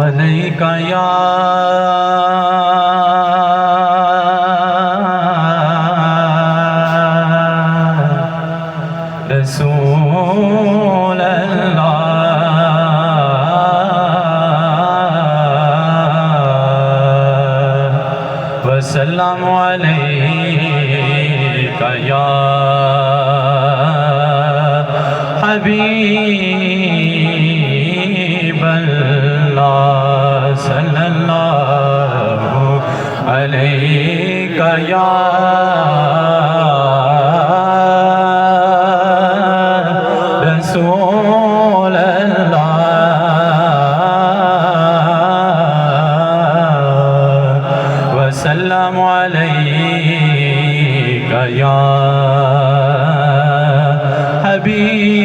عليك يا رسول الله وسلام عليك يا حبيب الله صلى الله عليك يا رسول الله وسلام عليك يا حبيب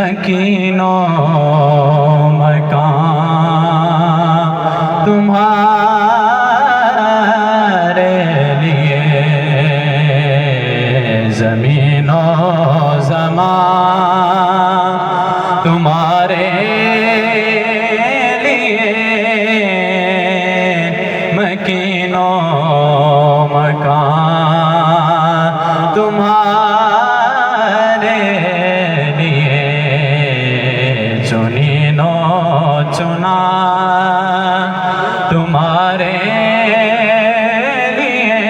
مکین و مکان تمہارے لیے، زمین و زمان تمہارے لیے، مکین و مکان تمہارے لیے، چنین و چنا تمہارے لیے،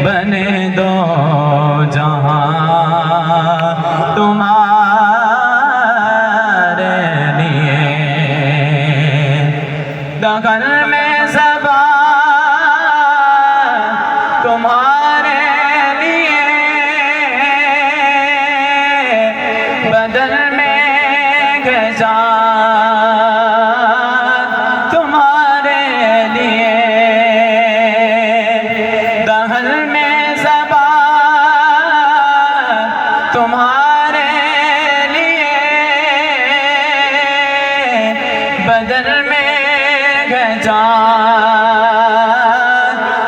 بنے دو جہاں تمہارے لیے، دخل میں زبان تمہارے لیے، بدل میں جان تمہارے لیے، دخل میں زبان تمہارے لیے، بدل میں جان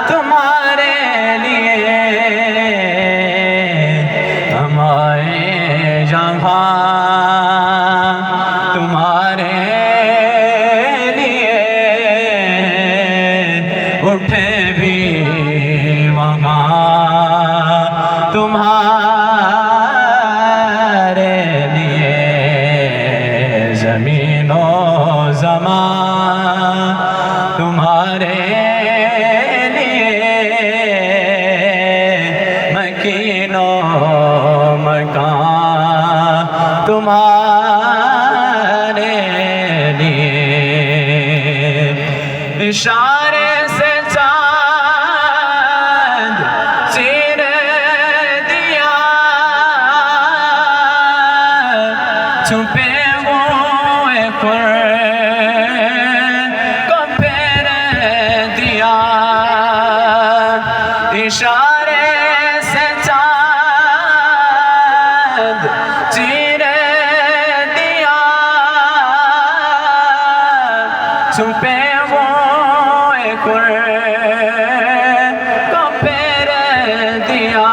تمہارے لیے، ہمارے جہاں تمہارے لیے، اٹھے بھی وہاں تمہارے لیے، زمین و زمان تمہارے لیے، مکین و مکان تمہارے لیے، اشارے سے چاند چیر دیا، چھپے ہوئے کو پھیر دیا، اشارے سے چاند چیر دیا، چھپے ہوئے کو پھیر دیا،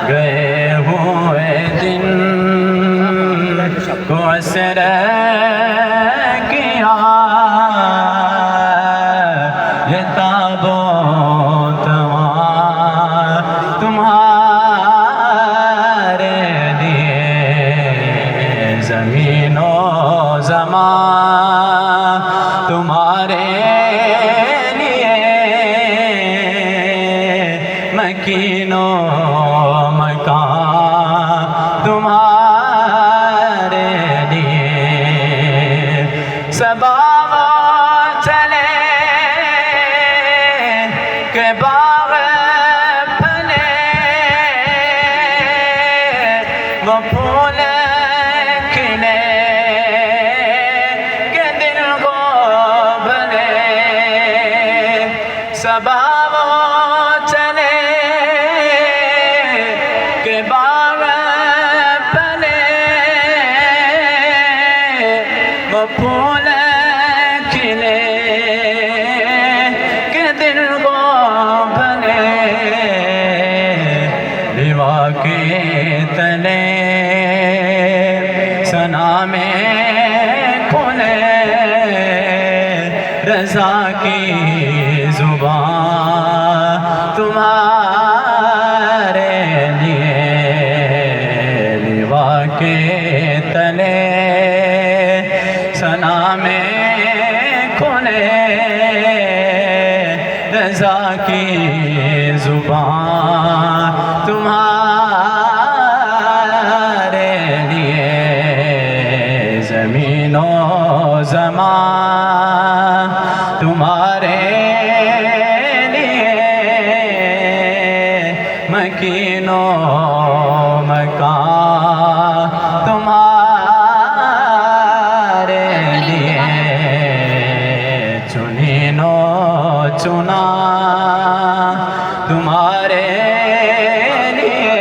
گئے ہوئے دن کو اثر کیا، یہ تابوت تمہارے لیے، زمین و زمان تمہارے لیے، مکین و مکان تمہارے لیے، سباغ چلے کہ باغ پھلے، وہ پھول کھلے کہ دل کو بھلے، سباغ چلے کہ باغ پھلے، وہ پھول کھلے کہ دل کو بھلے، لیوا کے تلے ثنا میں کھلے، رضا کی زبان تمہارے لیے، لیوا کے تلے ثنا میں کھلے، رضا کی زبان تمہارے لیے، زمین و زمان تمہارے لیے، مکین و مکان تمہارے لیے، چنین و چنا تمہارے لیے،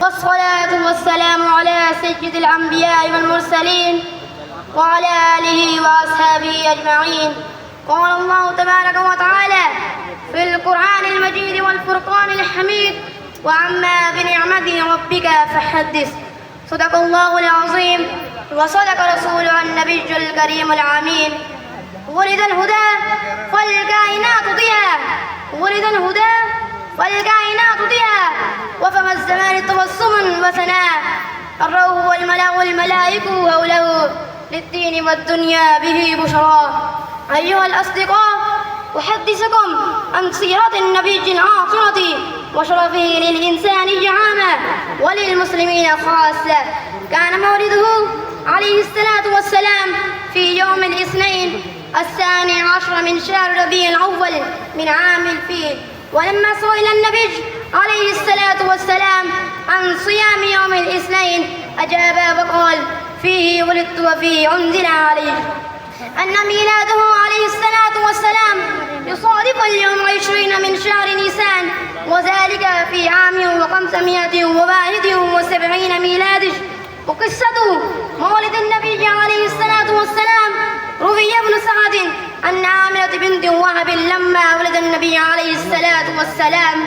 والصلاة والسلام على سيد الأنبياء والمرسلين وعلى آله وأصحابه أجمعين. قال الله تبارك وتعالى في القرآن المجيد والفرقان الحميد: وأما بنعمة ربك فحدث. صدق الله العظيم وصدق رسوله النبي الكريم العمين. ولد الهدى فالكائنات ضياء، ولد الهدى فالكائنات ضياء، وفم الزمان تبسم وثناء، الروح والملأ والملائكة حوله للدين والدنيا به بشرى. أيها الأصدقاء، أحدثكم عن سيرة النبي العاصمة وشرفه للإنسان عامة وللمسلمين خاصة. كان مولده عليه الصلاة والسلام في يوم الاثنين 12 من شهر ربيع الأول من عام الفيل. ولما سئل النبي عليه الصلاة والسلام عن صيام يوم الاثنين أجاب وقال: فيه ولدت وفيه أنزل عليه. أن ميلاده عليه الصلاة والسلام يصادف اليوم 20 من شهر نيسان، وذلك في عام 571 ميلاده. وقصته مولد النبي عليه الصلاة والسلام: روي ابن سعد أن عامرة بنت وهب لما ولد النبي عليه الصلاة والسلام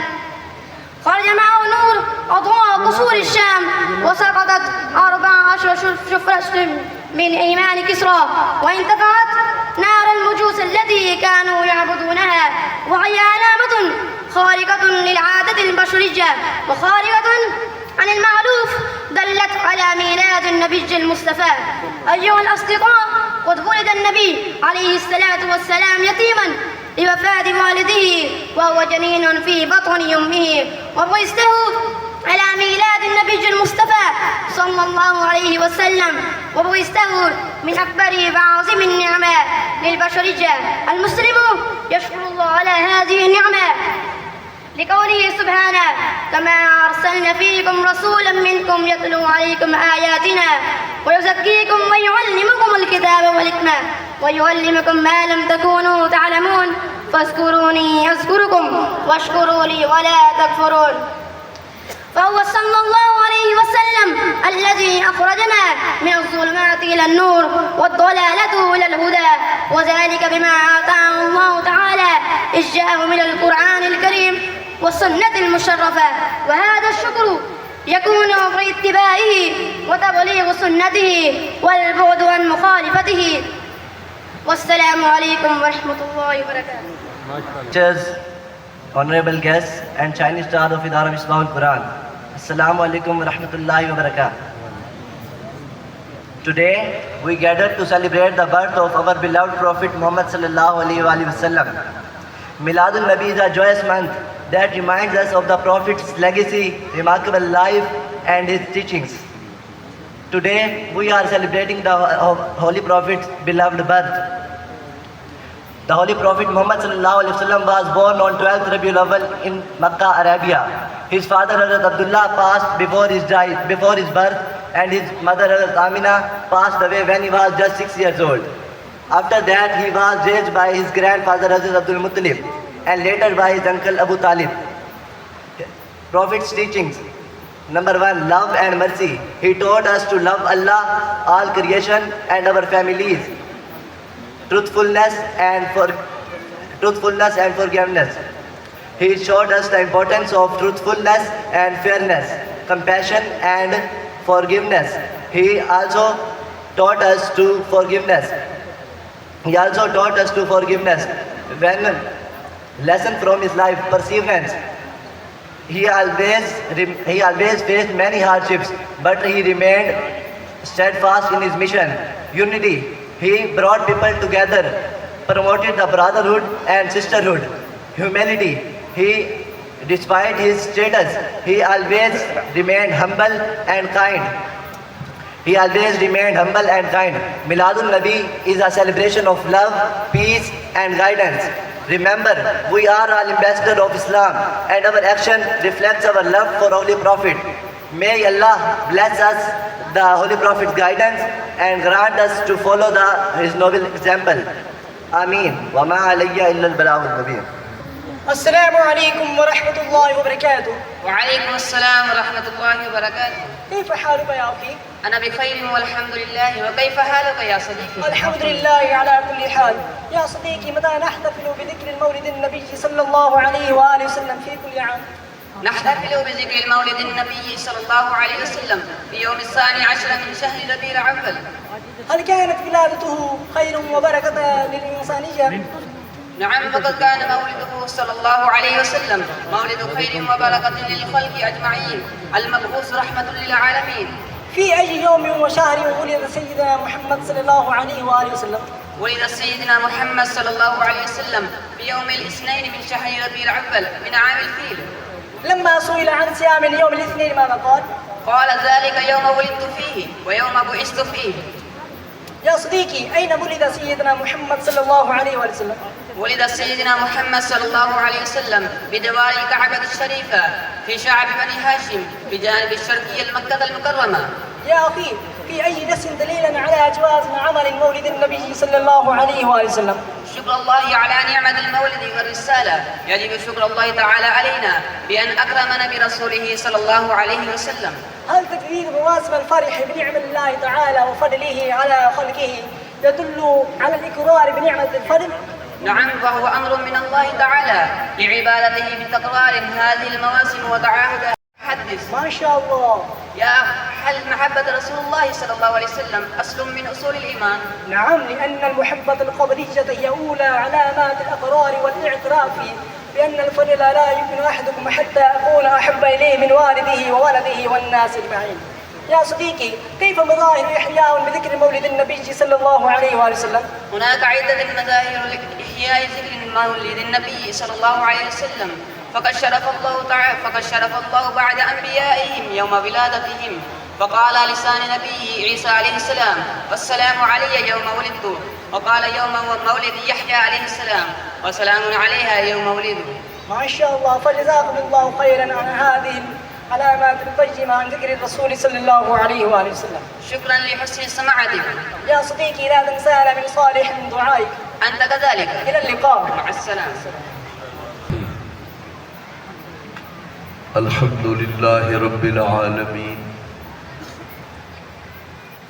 خرج معه نور أضواء قصور الشام، وسقطت 14 شفرة من إيمان كسرى، وانتفعت نار المجوس التي كانوا يعبدونها، وهي علامة خارقة للعادة البشرية وخارقة عن المعروف، دلت على ميلاد النبي المصطفى. أيها الأصدقاء، قد ولد النبي عليه الصلاة والسلام يتيما لوفاة والده وهو جنين في بطن أمه، وبعثته على ميلاد النبي المصطفى صلى الله عليه وسلم، وبعثته من أكبر وعظيم النعمة للبشرية. المسلم يشكر الله على هذه النعمة لقوله سبحانه: كما أرسلنا فيكم رسولا منكم يتلو عليكم آياتنا ويزكيكم ويعلمكم الكتاب والحكمة ويعلمكم ما لم تكونوا تعلمون فاذكروني أذكركم واشكروا لي ولا تكفرون. فهو صلى الله عليه وسلم الذي أخرجنا من الظلمات إلى النور والضلالة إلى الهدى، وذلك بما آتاه الله تعالى إذ جاءه من القرآن الكريم والسنة المشرفة. وهذا الشكر يكون باتباعه وتبليغ سنته والبعد عن مخالفته. والسلام عليكم ورحمة الله وبركاته. Teachers, honorable guests, and Chinese star of Idara Misbah al-Quran. Assalamu alaikum wa rahmatullahi wa barakatuh. Today, we gathered to celebrate the birth of our beloved Prophet Muhammad sallallahu alaihi wasallam. Miladul Nabi is a joyous month that reminds us of the Prophet's legacy, remarkable life, and his teachings. Today, we are celebrating the Holy Prophet's beloved birth. The Holy Prophet Muhammad sallallahu alaihi wasallam was born on 12th Rabiul Awwal in Makkah, Arabia. His father Hazrat Abdullah passed before his birth, and his mother Hazrat Amina passed away when he was just 6 years old. After that, he was raised by his grandfather Hazrat Abdul Muttalib and later by his uncle Abu Talib. Prophet's teachings: number 1, love and mercy. He taught us to love Allah, all creation, and our families. Truthfulness and forgiveness. He showed us the importance of truthfulness and fairness, compassion and forgiveness. He also taught us to forgiveness. When lesson from his life, perseverance. He always faced many hardships, but he remained steadfast in his mission. Unity. He brought people together, promoted the brotherhood and sisterhood. Humility. Despite his status, he always remained humble and kind. Miladul Nabi is a celebration of love, peace, and guidance. Remember, we are all ambassadors of Islam, and our action reflects our love for Holy Prophet. May Allah bless us the Holy Prophet's guidance and grant us to follow his noble example. Ameen. Wa ma alayya illa al-balagh al-mubin. السلام عليكم ورحمة الله وبركاته. وعليكم السلام ورحمة الله وبركاته. كيف حالك يا أخي؟ أنا بخير والحمد لله. وكيف حالك يا صديقي؟ الحمد لله على كل حال. يا صديقي، متى نحتفل بذكر المولد النبي صلى الله عليه وآله وسلم في كل عام؟ نحتفل بذكر المولد النبي صلى الله عليه وسلم في يوم 12 من شهر ربيع الأول. هل كانت ولادته خير وبركة للإنسانية؟ نعم، فقد كان مولده صلى الله عليه وسلم مولد خير وبركة للخلق أجمعين، المبعوث رحمة للعالمين. في أي يوم وشهر ولد سيدنا محمد صلى الله عليه وآله وسلم؟ ولد سيدنا محمد صلى الله عليه وسلم في يوم الاثنين من شهر ربيع الأول من عام الفيل. لما سئل عن صيام اليوم الاثنين ماذا قال؟ قال ذلك يوم ولدت فيه ويوم بعثت فيه. يا صديقي، أين ولد سيدنا محمد صلى الله عليه وآله وسلم؟ ولد سيدنا محمد صلى الله عليه وسلم بدوار الكعبة الشريفة في شعب بني هاشم بجانب الشرقي المكة المكرمة. يا أخي، في أي نص دليلا على جواز عمل مولد النبي صلى الله عليه وآله وسلم؟ شكر الله على نعمة المولد والرسالة. يجب شكر الله تعالى علينا بأن أكرمنا برسوله صلى الله عليه وسلم. هل تجديد مواسم الفرح بنعم الله تعالى وفضله على خلقه يدل على الإقرار بنعمة الفضل؟ نعم، وهو أمر من الله تعالى لعبادته بتكرار هذه المواسم وتعاهدها. حدث. ما شاء الله. يا هل محبة رسول الله صلى الله عليه وسلم أصل من أصول الإيمان؟ نعم، لأن المحبة القبلية هي أولى علامات الأقرار والاعتراف بأن الفضل لا يمكن أحدكم حتى أكون أحب إليه من والده وولده والناس أجمعين. يا صديقي، كيف مظاهر إحياء بذكر مولد النبي صلى الله عليه وآله وسلم؟ هناك عدة مظاهر لإحياء ذكر مولد النبي صلى الله عليه وسلم. فقد شرف الله بعد أنبيائهم يوم ولادتهم، فقال على لسان نبيه عيسى عليه السلام: والسلام علي يوم ولدت. وقال يوم مولد يحيى عليه السلام: وسلام عليها يوم ولده. ما شاء الله، فجزاكم الله خيرا عن هذه العلامات القيمة عن ذكر الرسول صلى الله عليه وآله وسلم. شكرا لحسن سماعتك. يا صديقي، لا تنسانا من صالح من دعائك. أنت كذلك. إلى اللقاء. مع السلامة. الحمد لله رب العالمين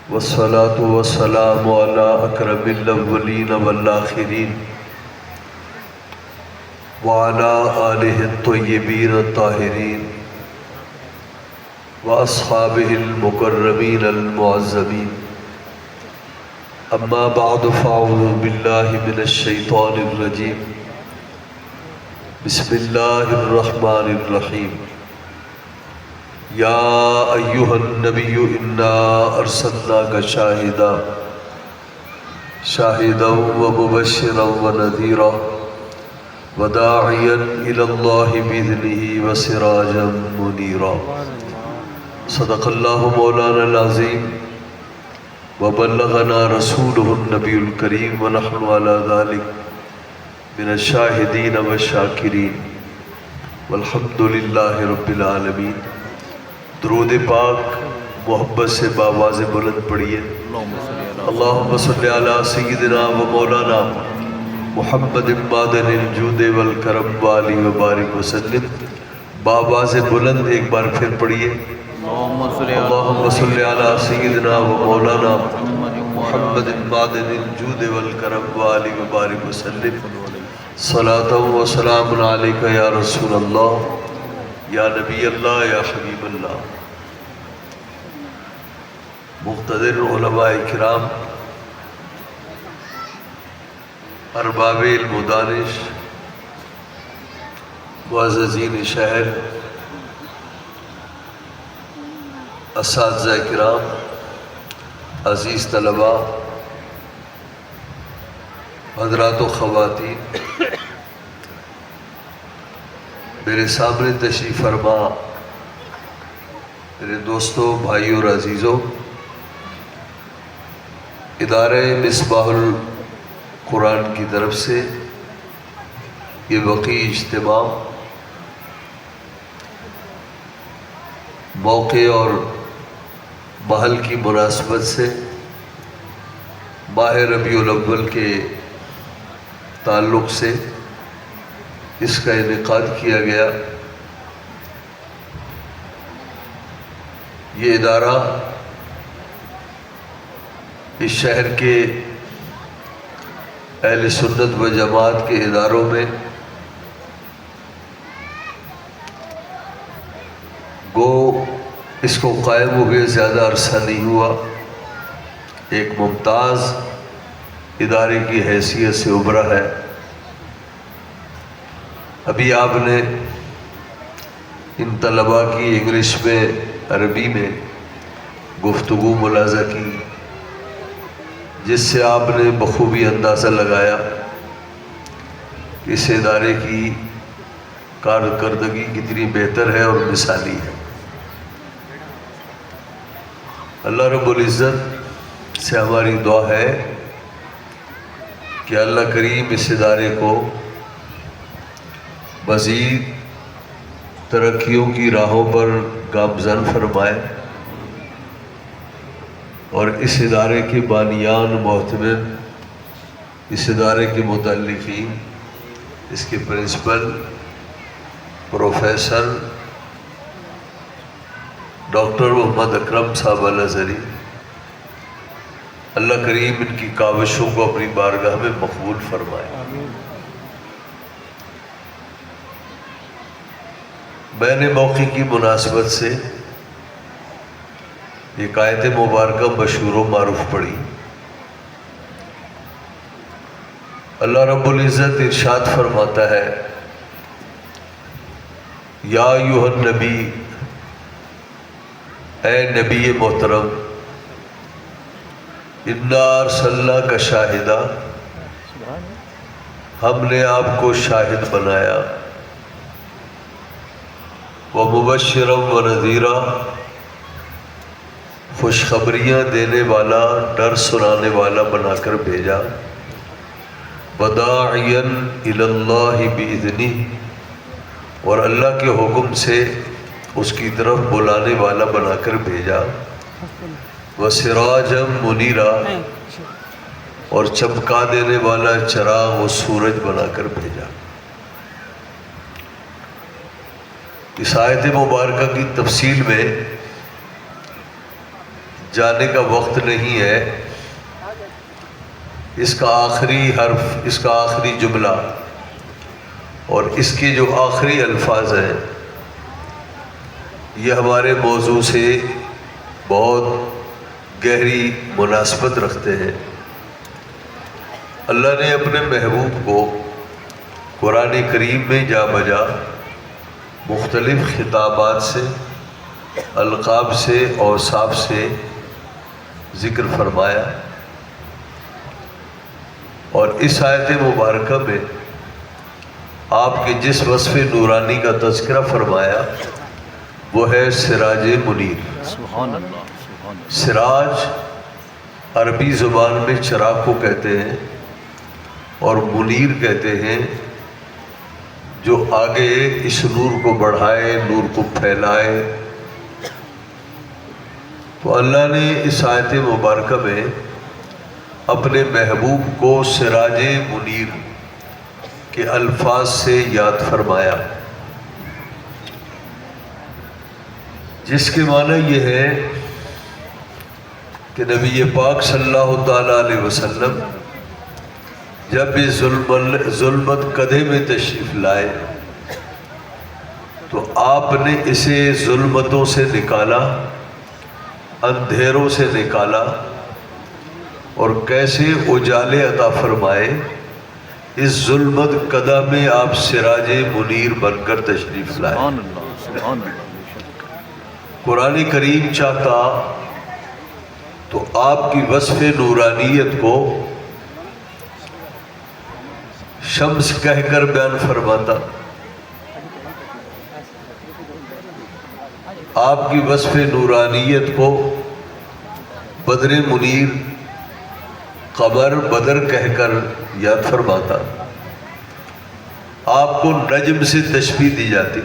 والصلاة والسلام على أكرم الأولين والآخرين وعلى آله الطيبين الطاهرين وأصحابه المكرمين المعظمين. أما بعد، فأعوذ بالله من الشيطان الرجيم. بسم الله الرحمن الرحيم. يا أيها النبي إنا أرسلناك شاهدا ومبشرا ونذيرا وداعيا إلى الله بإذنه وسراجا منيرا. صدق الله مولانا العظيم وبلغنا رسوله النبي الكريم ونحن على ذلك من الشاهدين والشاکرین والحمد للہ رب العالمین. درود پاک محبت سے باواز بلند پڑھیے. اللہم صلی علی سیدنا و مولانا محمد معدن الجود والکرم والی وبارک وسلم. باواز بلند ایک بار پھر پڑھیے. اللہم صلی علی سیدنا و مولانا محمد معدن الجود والکرم والی وبارک وسلم. صلاة و سلام علیکہ یا رسول اللہ، یا نبی اللہ، یا حبیب اللہ. مقتدر علماء کرام، ارباب علم و دانش، معززین شہر، اساتذہ کرام، عزیز طلباء، حضرات و خواتین، میرے سامنے تشریف فرما میرے دوستوں، بھائیوں اور عزیزوں، ادارہ مصباح القرآن کی طرف سے یہ وقی اجتماع موقع اور محل کی مناسبت سے ماہ ربیع الاول کے تعلق سے اس کا انعقاد کیا گیا۔ یہ ادارہ اس شہر کے اہل سنت و جماعت کے اداروں میں گو اس کو قائم ہوئے زیادہ عرصہ نہیں ہوا، ایک ممتاز ادارے کی حیثیت سے ابھرا ہے۔ ابھی آپ نے ان طلباء کی انگلش میں عربی میں گفتگو ملاحظہ کی، جس سے آپ نے بخوبی اندازہ لگایا کہ اس ادارے کی کارکردگی کتنی بہتر ہے اور مثالی ہے۔ اللہ رب العزت سے ہماری دعا ہے کہ اللہ کریم اس ادارے کو مزید ترقیوں کی راہوں پر گامزن فرمائے اور اس ادارے کے بانیان محتمم، اس ادارے کے متعلقین، اس کے پرنسپل پروفیسر ڈاکٹر محمد اکرم صاحب الازہری، اللہ کریم ان کی کاوشوں کو اپنی بارگاہ میں مقبول فرمائے۔ میں نے موقع کی مناسبت سے ایک آیت مبارکہ مشہور و معروف پڑھی۔ اللہ رب العزت ارشاد فرماتا ہے، یا ایھا النبی، اے نبی محترم، انا ارسلناک شاہدا، ہم نے آپ کو شاہد بنایا، ومبشرا ونذیرا، خوشخبریاں دینے والا، ڈر سنانے والا بنا کر بھیجا، وداعیا الی اللہ باذنہ، اور اللہ کے حکم سے اس کی طرف بلانے والا بنا کر بھیجا، وسراجا منیرا، اور چمکا دینے والا چراغ و سورج بنا کر بھیجا۔ اس آیت مبارکہ کی تفصیل میں جانے کا وقت نہیں ہے۔ اس کا آخری حرف، اس کا آخری جملہ اور اس کے جو آخری الفاظ ہیں، یہ ہمارے موضوع سے بہت گہری مناسبت رکھتے ہیں۔ اللہ نے اپنے محبوب کو قرآن کریم میں جا بجا مختلف خطابات سے، القاب سے، اوصاف سے ذکر فرمایا، اور اس آیت مبارکہ میں آپ کے جس وصف نورانی کا تذکرہ فرمایا وہ ہے سراج منیر۔ سراج عربی زبان میں چراغ کو کہتے ہیں، اور منیر کہتے ہیں جو آگے اس نور کو بڑھائے، نور کو پھیلائے۔ تو اللہ نے اس آیت مبارکہ میں اپنے محبوب کو سراج منیر کے الفاظ سے یاد فرمایا، جس کے معنی یہ ہے کہ نبی پاک صلی اللہ تعالیٰ علیہ وسلم جب اس ظلمت کدے میں تشریف لائے تو آپ نے اسے ظلمتوں سے نکالا، اندھیروں سے نکالا، اور کیسے اجالے عطا فرمائے۔ اس ظلمت کدہ میں آپ سراج منیر بن کر تشریف لائے۔ قرآن کریم چاہتا تو آپ کی وصف نورانیت کو شمس کہہ کر بیان فرماتا، آپ کی وصف نورانیت کو بدر منیر، قمر بدر کہہ کر یاد فرماتا، آپ کو نجم سے تشبیہ دی جاتی۔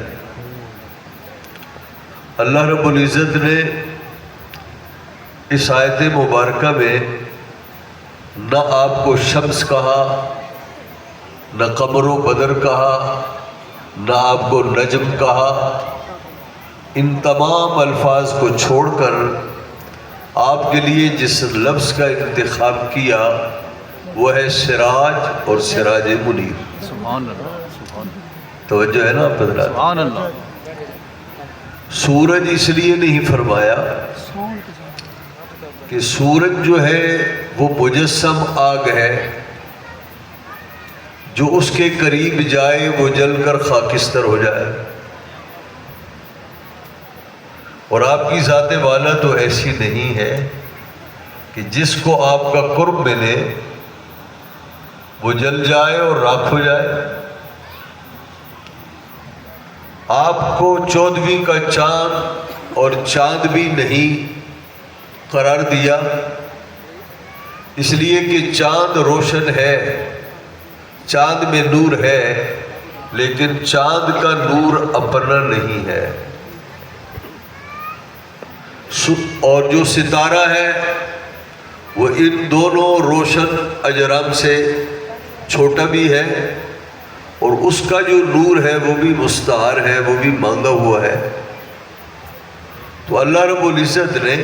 اللہ رب العزت نے اس آیت مبارکہ میں نہ آپ کو شمس کہا، نہ قمر و بدر کہا، نہ آپ کو نجم کہا. ان تمام الفاظ کو چھوڑ کر آپ کے لیے جس لفظ کا انتخاب کیا وہ ہے سراج اور سراج منیر. سبحان اللہ، سبحان اللہ، توجہ ہے نا آپ حضرات؟ سبحان اللہ. سورج اس لیے نہیں فرمایا کہ سورج جو ہے وہ مجسم آگ ہے، جو اس کے قریب جائے وہ جل کر خاکستر ہو جائے. اور آپ کی ذات والا تو ایسی نہیں ہے کہ جس کو آپ کا قرب ملے وہ جل جائے اور راکھ ہو جائے. آپ کو 14ویں کا چاند اور چاند بھی نہیں قرار دیا، اس لیے کہ چاند روشن ہے، چاند میں نور ہے، لیکن چاند کا نور اپنا نہیں ہے. اور جو ستارہ ہے وہ ان دونوں روشن اجرام سے چھوٹا بھی ہے، اور اس کا جو نور ہے وہ بھی مستعار ہے، وہ بھی مانگا ہوا ہے. تو اللہ رب العزت نے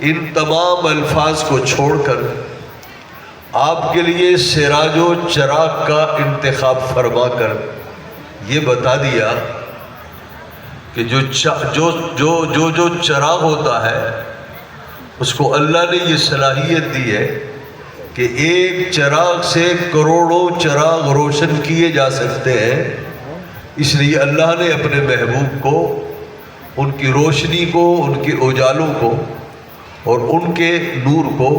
ان تمام الفاظ کو چھوڑ کر آپ کے لیے سراج و چراغ کا انتخاب فرما کر یہ بتا دیا کہ جو چراغ ہوتا ہے اس کو اللہ نے یہ صلاحیت دی ہے کہ ایک چراغ سے کروڑوں چراغ روشن کیے جا سکتے ہیں. اس لیے اللہ نے اپنے محبوب کو ان کی روشنی کو، ان کے اجالوں کو اور ان کے نور کو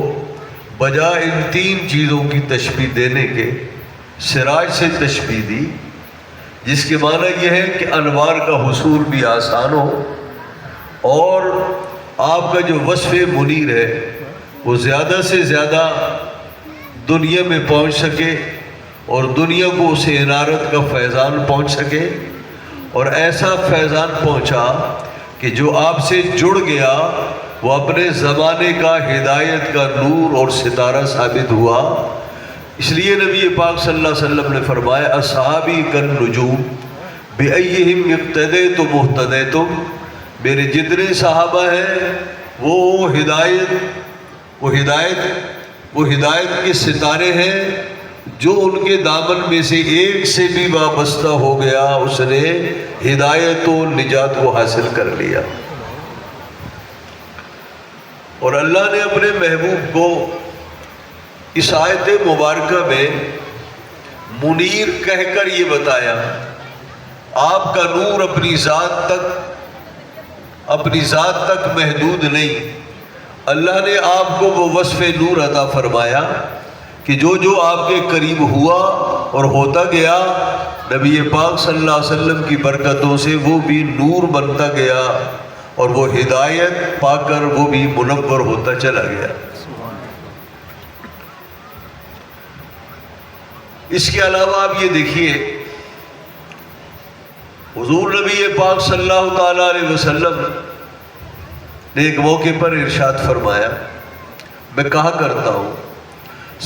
بجائے ان 3 چیزوں کی تشبیہ دینے کے سراج سے تشبیہ دی، جس کے معنی یہ ہے کہ انوار کا حصول بھی آسان ہو، اور آپ کا جو وصف منیر ہے وہ زیادہ سے زیادہ دنیا میں پہنچ سکے اور دنیا کو اسے انارت کا فیضان پہنچ سکے. اور ایسا فیضان پہنچا کہ جو آپ سے جڑ گیا وہ اپنے زمانے کا ہدایت کا نور اور ستارہ ثابت ہوا. اس لیے نبی پاک صلی اللہ علیہ وسلم نے فرمایا اصحابی کالنجوم بأیہم اقتدیتم اہتدیتم. میرے جتنے صحابہ ہیں وہ ہدایت کے ستارے ہیں، جو ان کے دامن میں سے ایک سے بھی وابستہ ہو گیا اس نے ہدایت و نجات کو حاصل کر لیا. اور اللہ نے اپنے محبوب کو اس آیت مبارکہ میں منیر کہہ کر یہ بتایا آپ کا نور اپنی ذات تک محدود نہیں. اللہ نے آپ کو وہ وصف نور عطا فرمایا کہ جو آپ کے قریب ہوا اور ہوتا گیا، نبی پاک صلی اللہ علیہ وسلم کی برکتوں سے وہ بھی نور بنتا گیا اور وہ ہدایت پا کر وہ بھی منور ہوتا چلا گیا. اس کے علاوہ آپ یہ دیکھیے حضور نبی پاک صلی اللہ تعالیٰ علیہ وسلم نے ایک موقع پر ارشاد فرمایا، میں کہا کرتا ہوں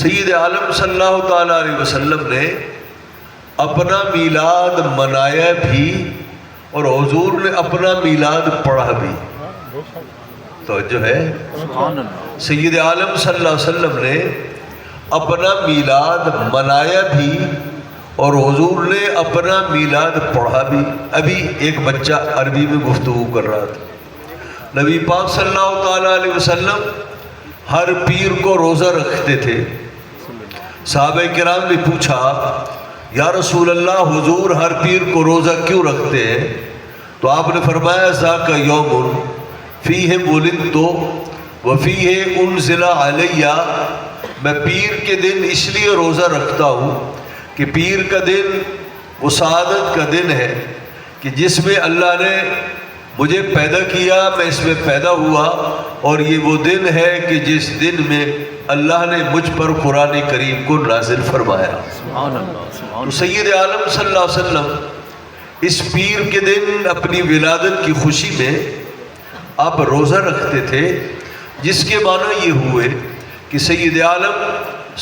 سید عالم صلی اللہ تعالیٰ علیہ وسلم نے اپنا میلاد منایا بھی اور حضور نے اپنا میلاد پڑھا بھی. توجہ ہے؟ سید عالم صلی اللہ علیہ وسلم نے اپنا میلاد منایا بھی اور حضور نے اپنا میلاد پڑھا بھی. ابھی ایک بچہ عربی میں گفتگو کر رہا تھا. نبی پاک صلی اللہ تعالیٰ علیہ وسلم ہر پیر کو روزہ رکھتے تھے. صحابہ کرام نے پوچھا یا رسول اللہ حضور ہر پیر کو روزہ کیوں رکھتے ہیں؟ تو آپ نے فرمایا ذاک یوم فیہ ولدت وفیہ انزل علیہ. میں پیر کے دن اس لیے روزہ رکھتا ہوں کہ پیر کا دن وہ سعادت کا دن ہے کہ جس میں اللہ نے مجھے پیدا کیا، میں اس میں پیدا ہوا، اور یہ وہ دن ہے کہ جس دن میں اللہ نے مجھ پر قرآن کریم کو نازل فرمایا. تو سید عالم صلی اللہ علیہ وسلم اس پیر کے دن اپنی ولادت کی خوشی میں آپ روزہ رکھتے تھے، جس کے معنی یہ ہوئے کہ سید عالم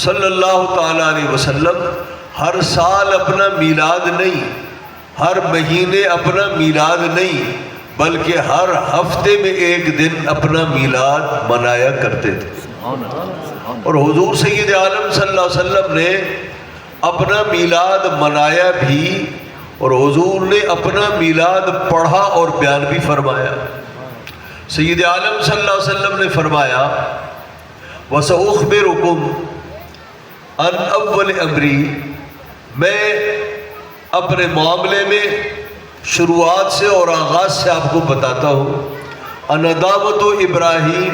صلی اللہ تعالیٰ علیہ وسلم ہر سال اپنا میلاد نہیں، ہر مہینے اپنا میلاد نہیں، بلکہ ہر ہفتے میں ایک دن اپنا میلاد منایا کرتے تھے۔ اور حضور سید عالم صلی اللہ علیہ وسلم نے اپنا میلاد منایا بھی، اور حضور نے اپنا میلاد پڑھا اور بیان بھی فرمایا۔ سید عالم صلی اللہ علیہ وسلم نے فرمایا وَسَأُخْبِرُكُمْ عَنْ أَوَّلِ أَمْرِي، میں اپنے معاملے میں شروعات سے اور آغاز سے آپ کو بتاتا ہوں۔ أَنَ دَعْوَةُ إِبْرَاهِيمَ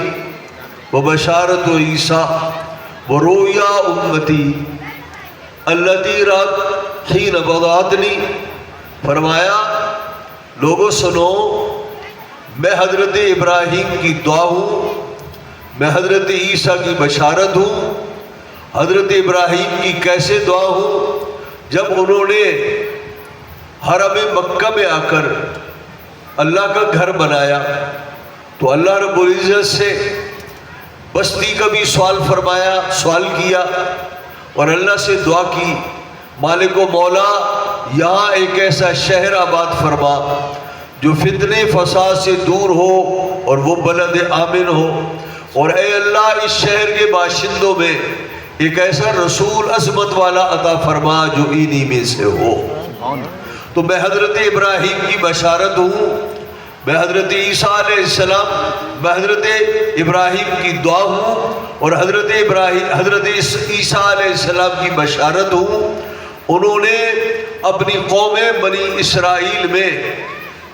وَبَشَارَةُ عِيسَىٰ وَرُؤْيَا أُمَّتِي الَّتِي رَأَتْ حِينَ بَضَعَتْنِي، فرمایا لوگوں سنو، میں حضرت ابراہیم کی دعا ہوں، میں حضرت عیسیٰ کی بشارت ہوں۔ حضرت ابراہیم کی کیسے دعا ہوں؟ جب انہوں نے حرم مکہ میں آ کر اللہ کا گھر بنایا تو اللہ رب العزت سے بستی کا بھی سوال کیا اور اللہ سے دعا کی، مالک و مولا یہاں ایک ایسا شہر آباد فرما جو فتنے فساد سے دور ہو اور وہ بلد آمن ہو، اور اے اللہ اس شہر کے باشندوں میں ایک ایسا رسول عظمت والا عطا فرما جو انہی میں سے ہو۔ تو میں حضرت ابراہیم کی بشارت ہوں، میں حضرت عیسیٰ علیہ السلام، میں حضرت ابراہیم کی دعا ہوں اور حضرت عیسیٰ علیہ السلام کی بشارت ہوں۔ انہوں نے اپنی قوم بنی اسرائیل میں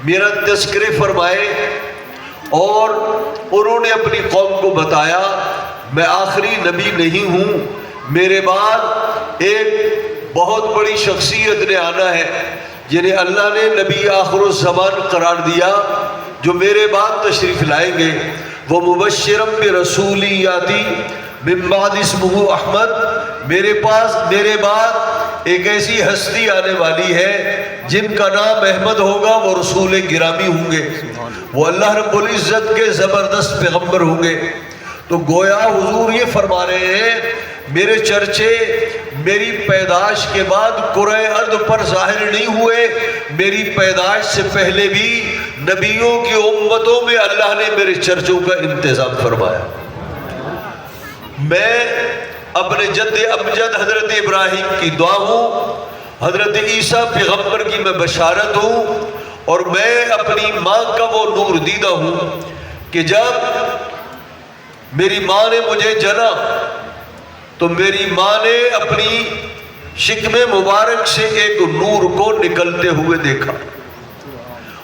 میرا تذکرے فرمائے اور انہوں نے اپنی قوم کو بتایا میں آخری نبی نہیں ہوں، میرے بعد ایک بہت بڑی شخصیت نے آنا ہے جنہیں اللہ نے نبی آخر الزمان قرار دیا، جو میرے بعد تشریف لائیں گے۔ وہ مبشرم برسولی یاتی من بعد اسمہ احمد، میرے بعد ایک ایسی ہستی آنے والی ہے جن کا نام احمد ہوگا، وہ رسول گرامی ہوں گے، وہ اللہ رب العزت کے زبردست پیغمبر ہوں گے۔ تو گویا حضور یہ فرما رہے ہیں میرے چرچے میری پیدائش کے بعد کرۂ ارض پر ظاہر نہیں ہوئے، میری پیدائش سے پہلے بھی نبیوں کی امتوں میں اللہ نے میرے چرچوں کا انتظام فرمایا۔ میں اپنے جد امجد حضرت ابراہیم کی دعا ہوں، حضرت عیسیٰ پیغمبر کی میں بشارت ہوں، اور میں اپنی ماں کا وہ نور دیدہ ہوں کہ جب میری ماں نے مجھے جنا تو میری ماں نے اپنی شکم مبارک سے ایک نور کو نکلتے ہوئے دیکھا،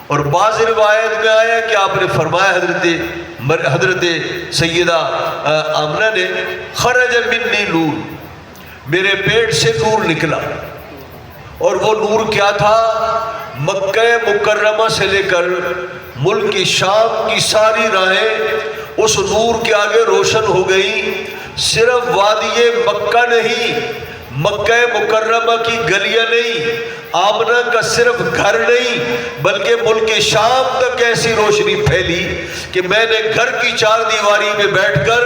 اور بعض روایت میں آیا کہ آپ نے فرمایا حضرت سیدہ آمنہ نے خرج منی نور، میرے پیٹ سے نور نکلا، اور وہ نور کیا تھا؟ مکہ مکرمہ سے لے کر ملک شام کی ساری راہیں اس نور کے آگے روشن ہو گئی۔ صرف وادی مکہ نہیں، مکہ مکرمہ کی گلیاں نہیں، آمنہ کا صرف گھر نہیں، بلکہ ملک شام تک ایسی روشنی پھیلی کہ میں نے گھر کی چار دیواری میں بیٹھ کر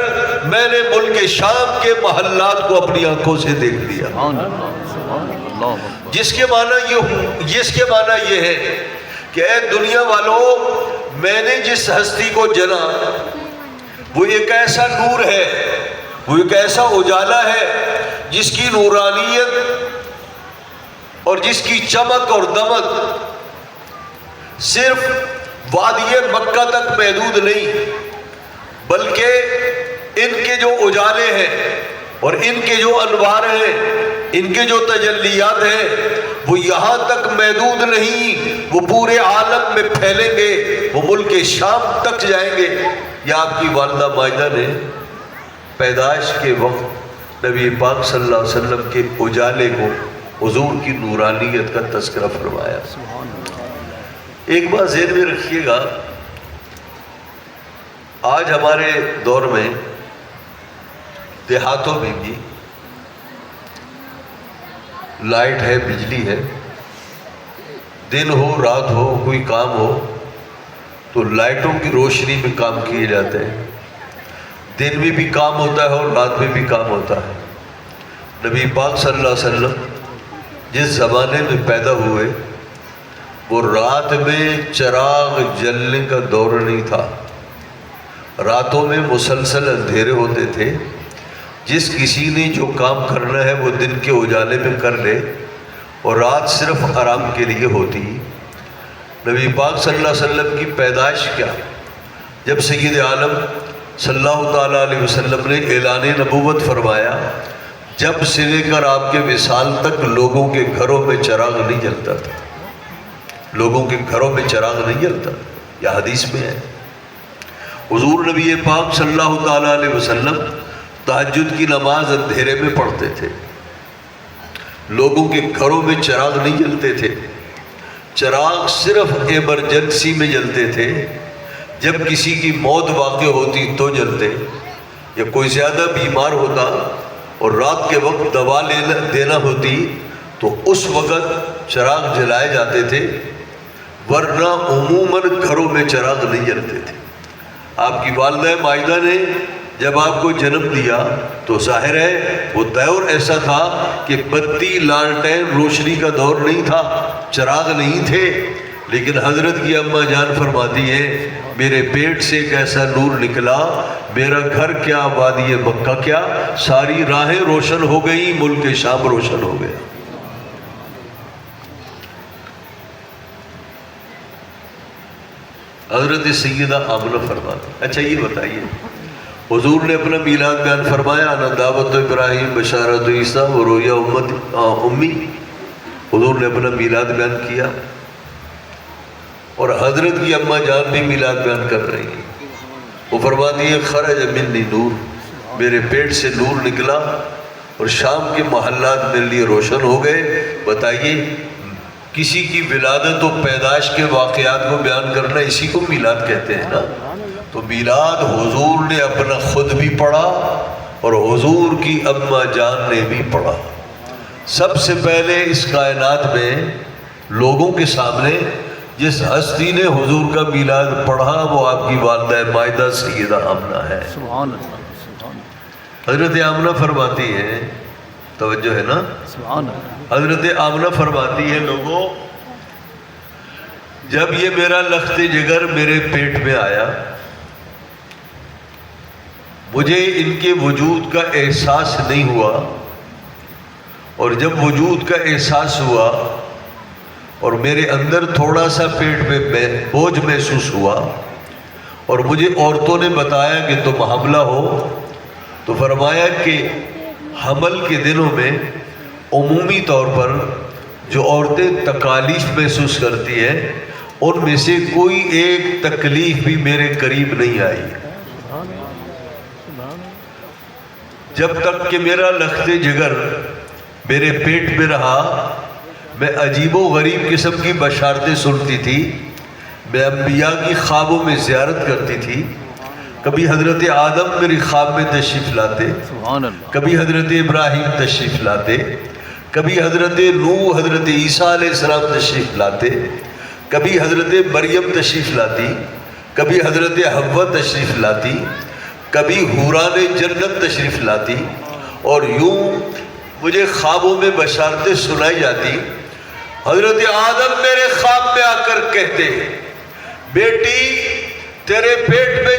میں نے ملک شام کے محلات کو اپنی آنکھوں سے دیکھ لیا۔ جس کے معنی یہ ہے کہ اے دنیا والوں، میں نے جس ہستی کو جنا وہ ایک ایسا نور ہے، وہ ایک ایسا اجالا ہے جس کی نورانیت اور جس کی چمک اور دمک صرف وادی مکہ تک محدود نہیں، بلکہ ان کے جو اجالے ہیں اور ان کے جو انوار ہیں، ان کے جو تجلیات ہیں، وہ یہاں تک محدود نہیں، وہ پورے عالم میں پھیلیں گے، وہ ملک شام تک جائیں گے۔ یا آپ کی والدہ ماجدہ نے پیدائش کے وقت نبی پاک صلی اللہ علیہ وسلم کے اجالے کو، حضور کی نورانیت کا تذکرہ فرمایا۔ ایک بات ذہن میں رکھیے گا، آج ہمارے دور میں دیہاتوں میں بھی لائٹ ہے، بجلی ہے، دن ہو رات ہو کوئی کام ہو تو لائٹوں کی روشنی میں کام کیے جاتے ہیں۔ دن میں بھی کام ہوتا ہے اور رات میں بھی کام ہوتا ہے۔ نبی پاک صلی اللہ علیہ وسلم جس زمانے میں پیدا ہوئے وہ رات میں چراغ جلنے کا دور نہیں تھا، راتوں میں مسلسل اندھیرے ہوتے تھے۔ جس کسی نے جو کام کرنا ہے وہ دن کے اجالے میں کر لے اور رات صرف آرام کے لیے ہوتی۔ نبی پاک صلی اللہ علیہ وسلم کی پیدائش کیا؟ جب سید عالم صلی اللہ تعالیٰ علیہ وسلم نے اعلان نبوت فرمایا، جب سے لے کر آپ کے وصال تک لوگوں کے گھروں میں چراغ نہیں جلتا تھا، لوگوں کے گھروں میں چراغ نہیں جلتا، یہ حدیث میں ہے۔ حضور نبی پاک صلی اللہ تعالیٰ علیہ وسلم تہجد کی نماز اندھیرے میں پڑھتے تھے، لوگوں کے گھروں میں چراغ نہیں جلتے تھے، چراغ صرف ایمرجنسی میں جلتے تھے، جب کسی کی موت واقع ہوتی تو جلتے، یا کوئی زیادہ بیمار ہوتا اور رات کے وقت دوا دینا ہوتی تو اس وقت چراغ جلائے جاتے تھے، ورنہ عموماً گھروں میں چراغ نہیں جلتے تھے۔ آپ کی والدہ مائدہ نے جب آپ کو جنم دیا تو ظاہر ہے وہ دور ایسا تھا کہ بتی لالٹین روشنی کا دور نہیں تھا، چراغ نہیں تھے، لیکن حضرت کی اماں جان فرماتی ہے میرے پیٹ سے ایک ایسا نور نکلا، میرا گھر کیا وادی مکہ کیا، ساری راہیں روشن ہو گئی، ملک شام روشن ہو گیا۔ حضرت سیدہ آمنہ فرماتی۔ اچھا یہ بتائیے، حضور نے اپنا میلاد بیان فرمایا، انا دعوت ابراہیم بشارت عیسیٰ و رویا امی، حضور نے اپنا میلاد بیان کیا، اور حضرت کی اماں جان بھی میلاد بیان کر رہی ہیں۔ وہ فرماتی ہے خرج منی نور، میرے پیٹ سے نور نکلا اور شام کے محلات میرے لیے روشن ہو گئے۔ بتائیے کسی کی ولادت و پیدائش کے واقعات کو بیان کرنا اسی کو میلاد کہتے ہیں نا۔ تو میلاد حضور نے اپنا خود بھی پڑھا اور حضور کی اماں جان نے بھی پڑھا۔ سب سے پہلے اس کائنات میں لوگوں کے سامنے جس ہستی نے حضور کا میلاد پڑھا وہ آپ کی والدہ مائدہ سیدہ آمنہ ہے۔ سبحان اللہ، سبحان اللہ، حضرت آمنہ فرماتی ہے، توجہ ہے نا، سبحان اللہ۔ حضرت آمنہ فرماتی ہے لوگوں، جب یہ میرا لخت جگر میرے پیٹ میں آیا مجھے ان کے وجود کا احساس نہیں ہوا، اور جب وجود کا احساس ہوا اور میرے اندر تھوڑا سا پیٹ میں بوجھ محسوس ہوا اور مجھے عورتوں نے بتایا کہ تم حاملہ ہو، تو فرمایا کہ حمل کے دنوں میں عمومی طور پر جو عورتیں تکالیف محسوس کرتی ہیں ان میں سے کوئی ایک تکلیف بھی میرے قریب نہیں آئی، جب تک کہ میرا لخت جگر میرے پیٹ میں رہا۔ میں عجیب و غریب قسم کی بشارتیں سنتی تھی، میں انبیاء کی خوابوں میں زیارت کرتی تھی۔ کبھی حضرت آدم میری خواب میں تشریف لاتے، سبحان اللہ، کبھی حضرت ابراہیم تشریف لاتے، کبھی حضرت نوح حضرت عیسیٰ علیہ السلام تشریف لاتے، کبھی حضرت مریم تشریف لاتی، کبھی حضرت حوا تشریف لاتی، کبھی حوران جنت تشریف لاتی، اور یوں مجھے خوابوں میں بشارتیں سنائی جاتی۔ حضرت آدم میرے خواب میں آ کر کہتے بیٹی تیرے پیٹ میں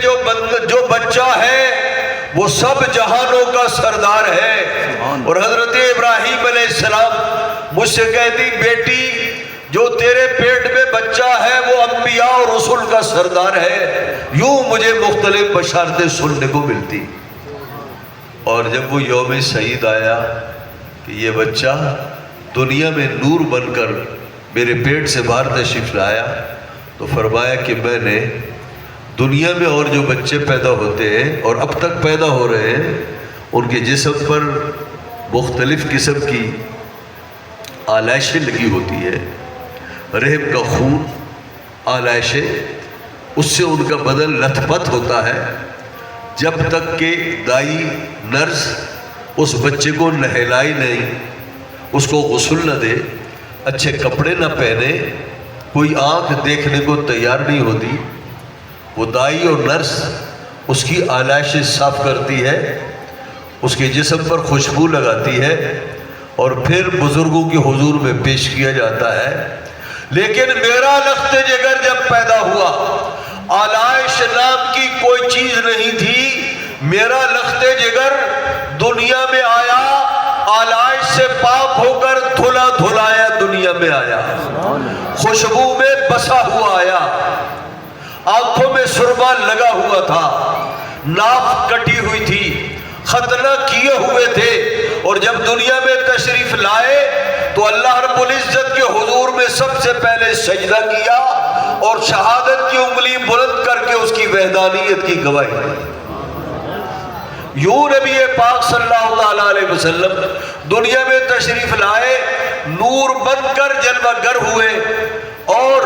جو بچہ ہے وہ سب جہانوں کا سردار ہے، اور حضرت ابراہیم علیہ السلام مجھ سے کہتی بیٹی جو تیرے پیٹ میں بچہ ہے وہ انبیاء اور رسول کا سردار ہے۔ یوں مجھے مختلف بشارتیں سننے کو ملتی، اور جب وہ یوم سعید آیا کہ یہ بچہ دنیا میں نور بن کر میرے پیٹ سے باہر تشریف لایا، تو فرمایا کہ میں نے دنیا میں اور جو بچے پیدا ہوتے ہیں اور اب تک پیدا ہو رہے ہیں ان کے جسم پر مختلف قسم کی آلائشیں لگی ہوتی ہے، رحم کا خون آلائشیں، اس سے ان کا بدن لتھ پتھ ہوتا ہے، جب تک کہ دائی نرس اس بچے کو نہلائے نہیں، اس کو غسل نہ دے، اچھے کپڑے نہ پہنے، کوئی آنکھ دیکھنے کو تیار نہیں ہوتی۔ وہ دائی اور نرس اس کی آلائش صاف کرتی ہے، اس کے جسم پر خوشبو لگاتی ہے اور پھر بزرگوں کے حضور میں پیش کیا جاتا ہے۔ لیکن میرا لخت جگر جب پیدا ہوا، آلائش نام کی کوئی چیز نہیں تھی۔ میرا لخت جگر دنیا میں آیا، آلائش سے پاک ہو کر دھلا دھلایا دنیا میں آیا، خوشبو میں بسا ہوا آیا، آنکھوں میں سرما لگا ہوا تھا، ناف کٹی ہوئی تھی، ختنہ کیے ہوئے تھے، اور جب دنیا میں تشریف لائے تو اللہ رب العزت کے حضور میں سب سے پہلے سجدہ کیا اور شہادت کی انگلی بلند کر کے اس کی وحدانیت کی گواہی دی۔ یوں نبی پاک صلی اللہ علیہ وسلم دنیا میں تشریف لائے، نور بن کر جلوہ گر ہوئے، اور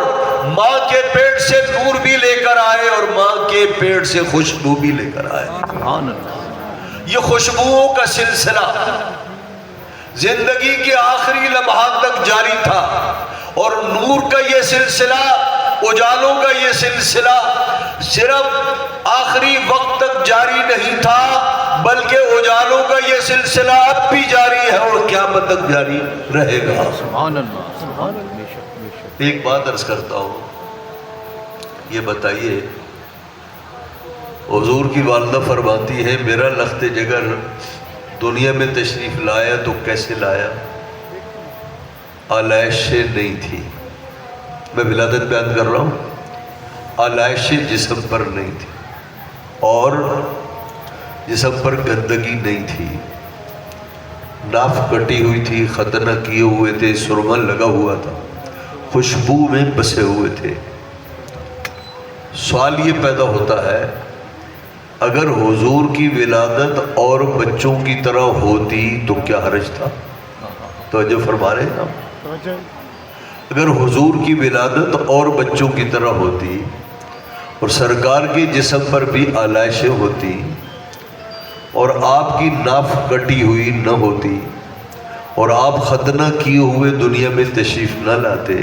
ماں کے پیٹ سے نور بھی لے کر آئے اور ماں کے پیٹ سے خوشبو بھی لے کر آئے۔ سبحان اللہ۔ یہ خوشبوؤں کا سلسلہ زندگی کے آخری لمحات تک جاری تھا، اور نور کا یہ سلسلہ، اجالوں کا یہ سلسلہ صرف آخری وقت تک جاری نہیں تھا، بلکہ اجالوں کا یہ سلسلہ اب بھی جاری ہے اور قیامت تک جاری رہے گا۔ سبحان اللہ، سبحان اللہ، بے شک بے شک۔ ایک بات عرض کرتا ہوں، یہ بتائیے، حضور کی والدہ فرماتی ہے میرا لخت جگر دنیا میں تشریف لایا تو کیسے لایا؟ آلائشیں نہیں تھی، میں ولادت بیان کر رہا ہوں، آلائشیں جسم پر نہیں تھی، اور جسم پر گندگی نہیں تھی، ناف کٹی ہوئی تھی، ختنہ کیے ہوئے تھے، سرما لگا ہوا تھا، خوشبو میں بسے ہوئے تھے۔ سوال یہ پیدا ہوتا ہے، اگر حضور کی ولادت اور بچوں کی طرح ہوتی تو کیا حرج تھا؟ توجہ فرما رہے ہیں آپ؟ اگر حضور کی ولادت اور بچوں کی طرح ہوتی اور سرکار کے جسم پر بھی آلائشیں ہوتی اور آپ کی ناف کٹی ہوئی نہ ہوتی اور آپ ختنہ کیے ہوئے دنیا میں تشریف نہ لاتے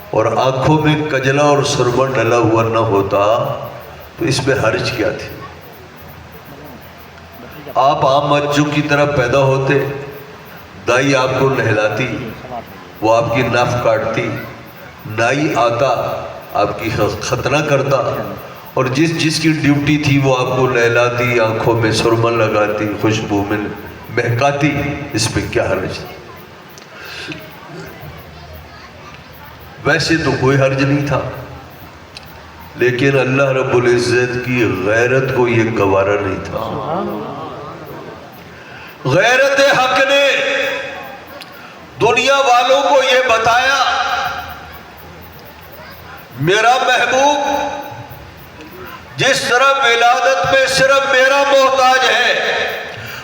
اور آنکھوں میں کجلا اور سرما ڈلا ہوا نہ ہوتا تو اس میں حرج کیا تھی؟ آپ عام بچوں کی طرح پیدا ہوتے، دائی آپ کو نہلاتی، وہ آپ کی ناف کاٹتی، نائی آتا آپ کی ختنہ کرتا، اور جس کی ڈیوٹی تھی وہ آپ کو نہلاتی، آنکھوں میں سرما لگاتی، خوشبو میں مہکاتی، اس میں کیا حرج تھی؟ ویسے تو کوئی حرج نہیں تھا، لیکن اللہ رب العزت کی غیرت کو یہ گوارا نہیں تھا۔ غیرت حق نے دنیا والوں کو یہ بتایا میرا محبوب جس طرح ولادت میں صرف میرا محتاج ہے،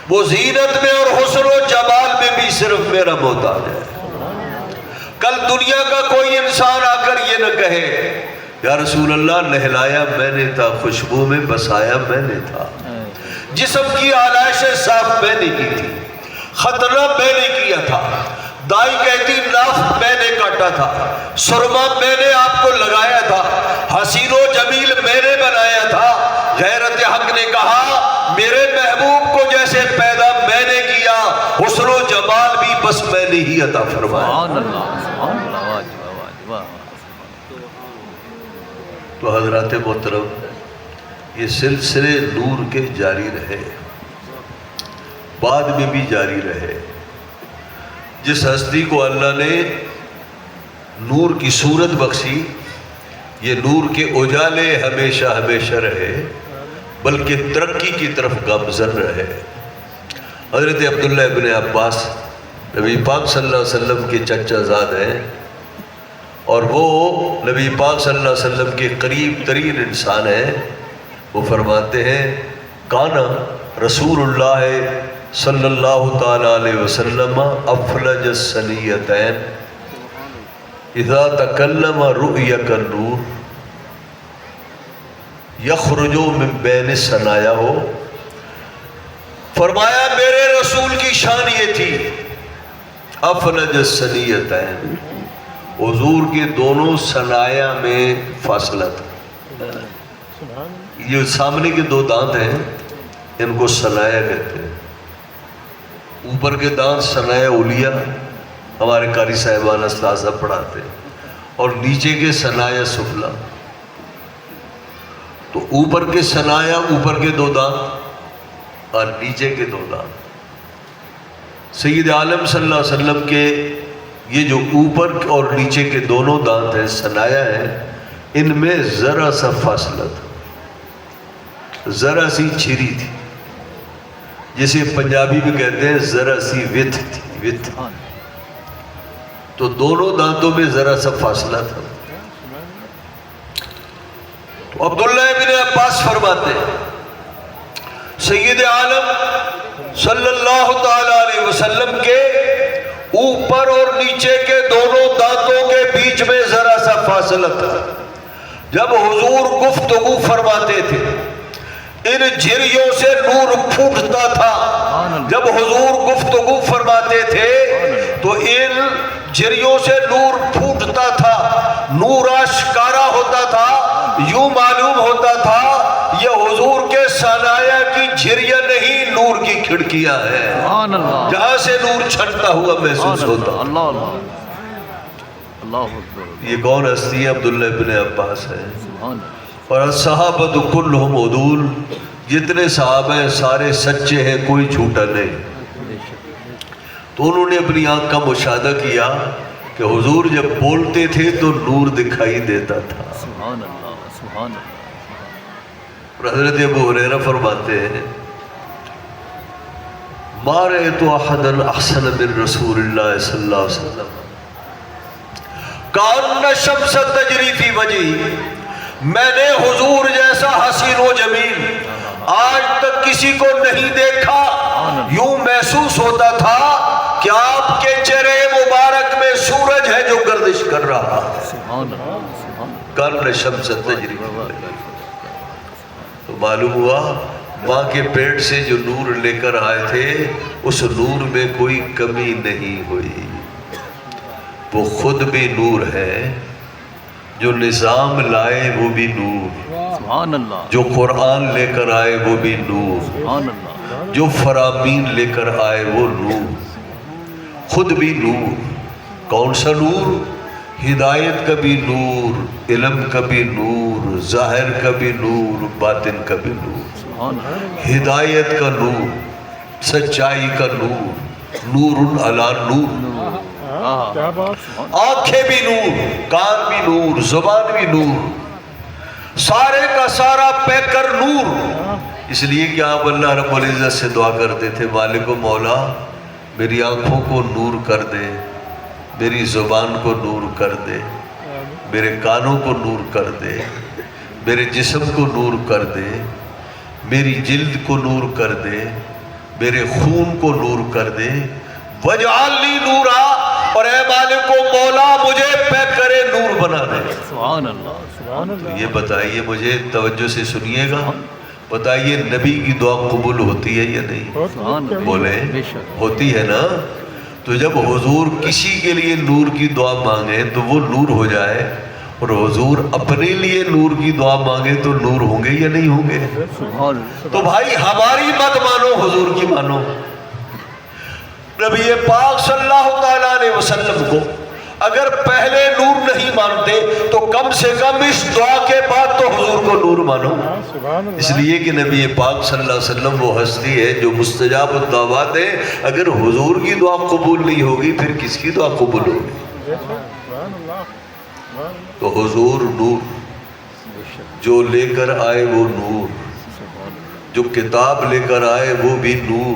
وہ زینت میں اور حسن و جمال میں بھی صرف میرا محتاج ہے۔ کل دنیا کا کوئی انسان آ کر یہ نہ کہے یا رسول اللہ نہلایا میں نے تھا، خوشبو میں بسایا میں نے تھا، جسم کی آلائش صاف میں نے کی تھی، ختنہ میں نے کیا تھا، دائی کہتی ناف میں نے کاٹا تھا، سرما میں نے آپ کو لگایا تھا، حسین و جمیل میں نے بنایا تھا۔ غیرت حق نے کہا میرے محبوب کو جیسے پیدا میں نے کیا، حسن و جمال بھی بس میں نے ہی عطا فرمایا۔ سبحان اللہ، سبحان اللہ، واہ جی واہ، واہ جی واہ۔ تو حضرات محترم، یہ سلسلے نور کے جاری رہے، بعد میں بھی جاری رہے۔ جس ہستی کو اللہ نے نور کی صورت بخشی، یہ نور کے اجالے ہمیشہ ہمیشہ رہے، بلکہ ترقی کی طرف گامزن رہے۔ حضرت عبداللہ ابن عباس نبی پاک صلی اللہ علیہ وسلم کے چچا زاد ہیں، اور وہ نبی پاک صلی اللہ علیہ وسلم کے قریب ترین انسان ہیں۔ وہ فرماتے ہیں کانا رسول اللہ صلی اللہ تعالی علیہ وسلم افلج السنیتین اذا تکلم رؤیا کالنور یخرج من بین ثنایا ہو۔ فرمایا میرے رسول کی شان یہ تھی افلج السنیتین، حضور کے دونوں ثنایا میں فاصلہ تھا، یہ سامنے کے دو دانت ہیں، ان کو ثنایا کہتے ہیں۔ اوپر کے دانت ثنایا علیہ، ہمارے قاری صاحبان اساتذہ پڑھاتے ہیں، اور نیچے کے ثنایا سفلا۔ تو اوپر کے ثنایا، اوپر کے دو دانت اور نیچے کے دو دانت۔ سید عالم صلی اللہ علیہ وسلم کے یہ جو اوپر اور نیچے کے دونوں دانت ہیں، ثنایا ہیں، ان میں ذرا سا فاصلہ تھا، ذرا سی چھری تھی، جسے پنجابی میں کہتے ہیں ذرا سی وتھ تھی، وتھ۔ تو دونوں دانتوں میں ذرا سا فاصلہ تھا۔ تو عبداللہ ابن عباس فرماتے ہیں سید عالم صلی اللہ تعالی علیہ وسلم کے اوپر اور نیچے کے دونوں دانتوں کے بیچ میں ذرا سا فاصلہ تھا۔ جب حضور گفتگو فرماتے تھے ان جھریوں سے نور پھوٹتا تھا۔ جب حضور گفتگو فرماتے تھے تو ان جھریوں سے نور پھوٹتا تھا، نور آشکارا ہوتا تھا، یوں معلوم ہوتا تھا یہ حضور کے ثنایا کی جھریاں نہیں، نور کی کھڑکیاں ہیں، جہاں سے نور چھنتا ہوا محسوس ہوتا۔ یہ کون ہستی ہے؟ عبداللہ ابن عباس ہے۔ اور صحابۃ کلہم عدول، جتنے صحابہ ہیں سارے سچے ہیں، کوئی جھوٹا نہیں۔ تو انہوں نے اپنی آنکھ کا مشاہدہ کیا کہ حضور جب بولتے تھے تو نور دکھائی دیتا تھا۔ اور حضرت ابو ہریرہ فرماتے ہیں ما رأیت احدا احسن من رسول اللہ صلی اللہ علیہ وسلم کأن الشمس تجری فی وجہی، میں نے حضور جیسا حسین و جمیل آج تک کسی کو نہیں دیکھا، یوں محسوس ہوتا تھا کہ آپ کے چہرے مبارک میں سورج ہے جو گردش کر رہا ہے۔ کأن الشمس تجری فی وجہی۔ تو معلوم ہوا ماں کے پیٹ سے جو نور لے کر آئے تھے اس نور میں کوئی کمی نہیں ہوئی، وہ خود بھی نور ہے، جو نظام لائے وہ بھی نور، جو قرآن لے کر آئے وہ بھی نور، جو فرامین لے کر آئے وہ نور، خود بھی نور۔ کون سا نور؟ ہدایت کا بھی نور، علم کا بھی نور، ظاہر کا بھی نور، باطن کا بھی نور۔ ہدایت کا نور، سچائی کا نور، نور علی نور۔ آنکھیں بھی نور، کان بھی نور، زبان بھی نور، سارے کا سارا پیکر نور۔ اس لیے کہ آپ اللہ رب العزت سے دعا کرتے تھے مالک و مولا میری آنکھوں کو نور کر دے، میری زبان کو نور کر دے، میرے کانوں کو نور کر دے، میرے جسم کو نور کر دے، میری جلد کو نور کر دے، میرے خون کو نور کر دے، وجعل لی نورا، اور اے مالک و مولا مجھے پیکر نور بنا دے۔ سبحان اللہ۔ تو یہ بتائیے مجھے، توجہ سے سنیے گا، بتائیے نبی کی دعا قبول ہوتی ہے یا نہیں؟ بولے ہوتی ہے نا؟ تو جب حضور کسی کے لیے نور کی دعا مانگے تو وہ نور ہو جائے، اور حضور اپنے لیے نور کی دعا مانگے تو نور ہوں گے یا نہیں ہوں گے؟ تو بھائی ہماری مت مانو، حضور کی مانو۔ نبی پاک صلی اللہ تعالیٰ علیہ وسلم کو اگر پہلے نور نہیں مانتے تو کم سے کم اس دعا کے بعد تو حضور کو نور مانو۔ اس لیے کہ نبی پاک صلی اللہ علیہ وسلم وہ ہستی ہے جو مستجاب الدعوات ہے، اگر حضور کی دعا قبول نہیں ہوگی پھر کس کی دعا قبول ہوگی؟ تو حضور نور، جو لے کر آئے وہ نور، جو کتاب لے کر آئے وہ بھی نور،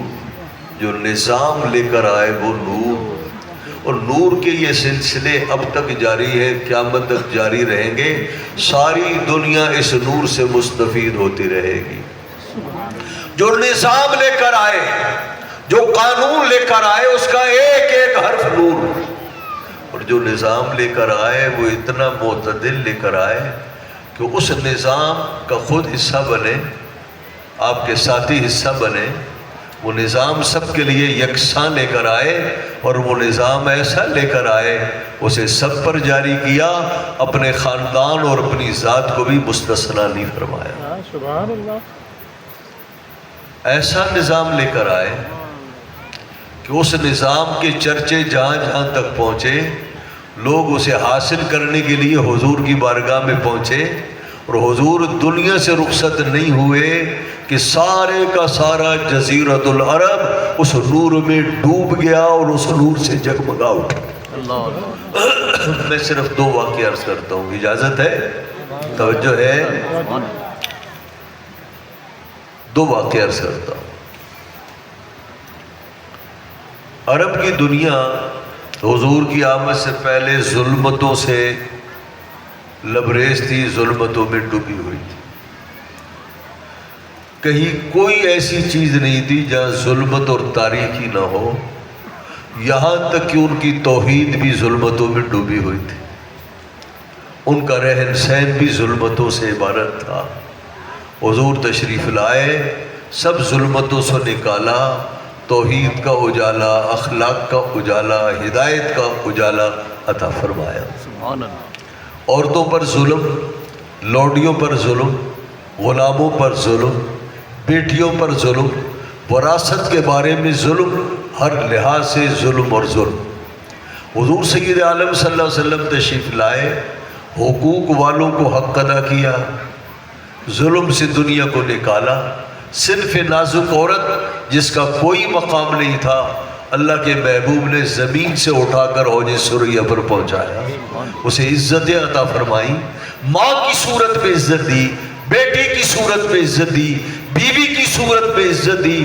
جو نظام لے کر آئے وہ نور۔ اور نور کے یہ سلسلے اب تک جاری ہے، قیامت تک جاری رہیں گے، ساری دنیا اس نور سے مستفید ہوتی رہے گی۔ جو نظام لے کر آئے، جو قانون لے کر آئے، اس کا ایک ایک حرف نور، اور جو نظام لے کر آئے وہ اتنا معتدل لے کر آئے کہ اس نظام کا خود حصہ بنے، آپ کے ساتھی حصہ بنے، وہ نظام سب کے لیے یکساں لے کر آئے، اور وہ نظام ایسا لے کر آئے اسے سب پر جاری کیا، اپنے خاندان اور اپنی ذات کو بھی مستثنیٰ نہیں فرمایا۔ سبحان اللہ۔ ایسا نظام لے کر آئے کہ اس نظام کے چرچے جہاں جہاں تک پہنچے، لوگ اسے حاصل کرنے کے لیے حضور کی بارگاہ میں پہنچے، اور حضور دنیا سے رخصت نہیں ہوئے کہ سارے کا سارا جزیرۃ العرب اس نور میں ڈوب گیا اور اس نور سے جگمگا اٹھا۔ اللہ میں صرف 2 واقعہ عرض کرتا ہوں، اجازت ہے؟ توجہ ہے؟ 2 واقعہ عرض کرتا ہوں۔ عرب کی دنیا حضور کی آمد سے پہلے ظلمتوں سے لبریز تھی، ظلمتوں میں ڈوبی ہوئی تھی۔ کہیں کوئی ایسی چیز نہیں تھی جہاں ظلمت اور تاریکی نہ ہو، یہاں تک کہ ان کی توحید بھی ظلمتوں میں ڈوبی ہوئی تھی، ان کا رہن سہن بھی ظلمتوں سے عبارت تھا۔ حضور تشریف لائے، سب ظلمتوں سے نکالا، توحید کا اجالا، اخلاق کا اجالا، ہدایت کا اجالا عطا فرمایا۔ سبحان اللہ۔ عورتوں پر ظلم، لوڈیوں پر ظلم، غلاموں پر ظلم، بیٹیوں پر ظلم، وراثت کے بارے میں ظلم، ہر لحاظ سے ظلم اور ظلم۔ حضور سید عالم صلی اللہ علیہ وسلم تشریف لائے، حقوق والوں کو حق ادا کیا، ظلم سے دنیا کو نکالا۔ صنف نازک عورت جس کا کوئی مقام نہیں تھا، اللہ کے محبوب نے زمین سے اٹھا کر حوض سریا پر پہنچایا، اسے عزتیں عطا فرمائی، ماں کی صورت میں عزت دی، بیٹی کی صورت میں عزت دی، بیوی کی صورت میں عزت دی۔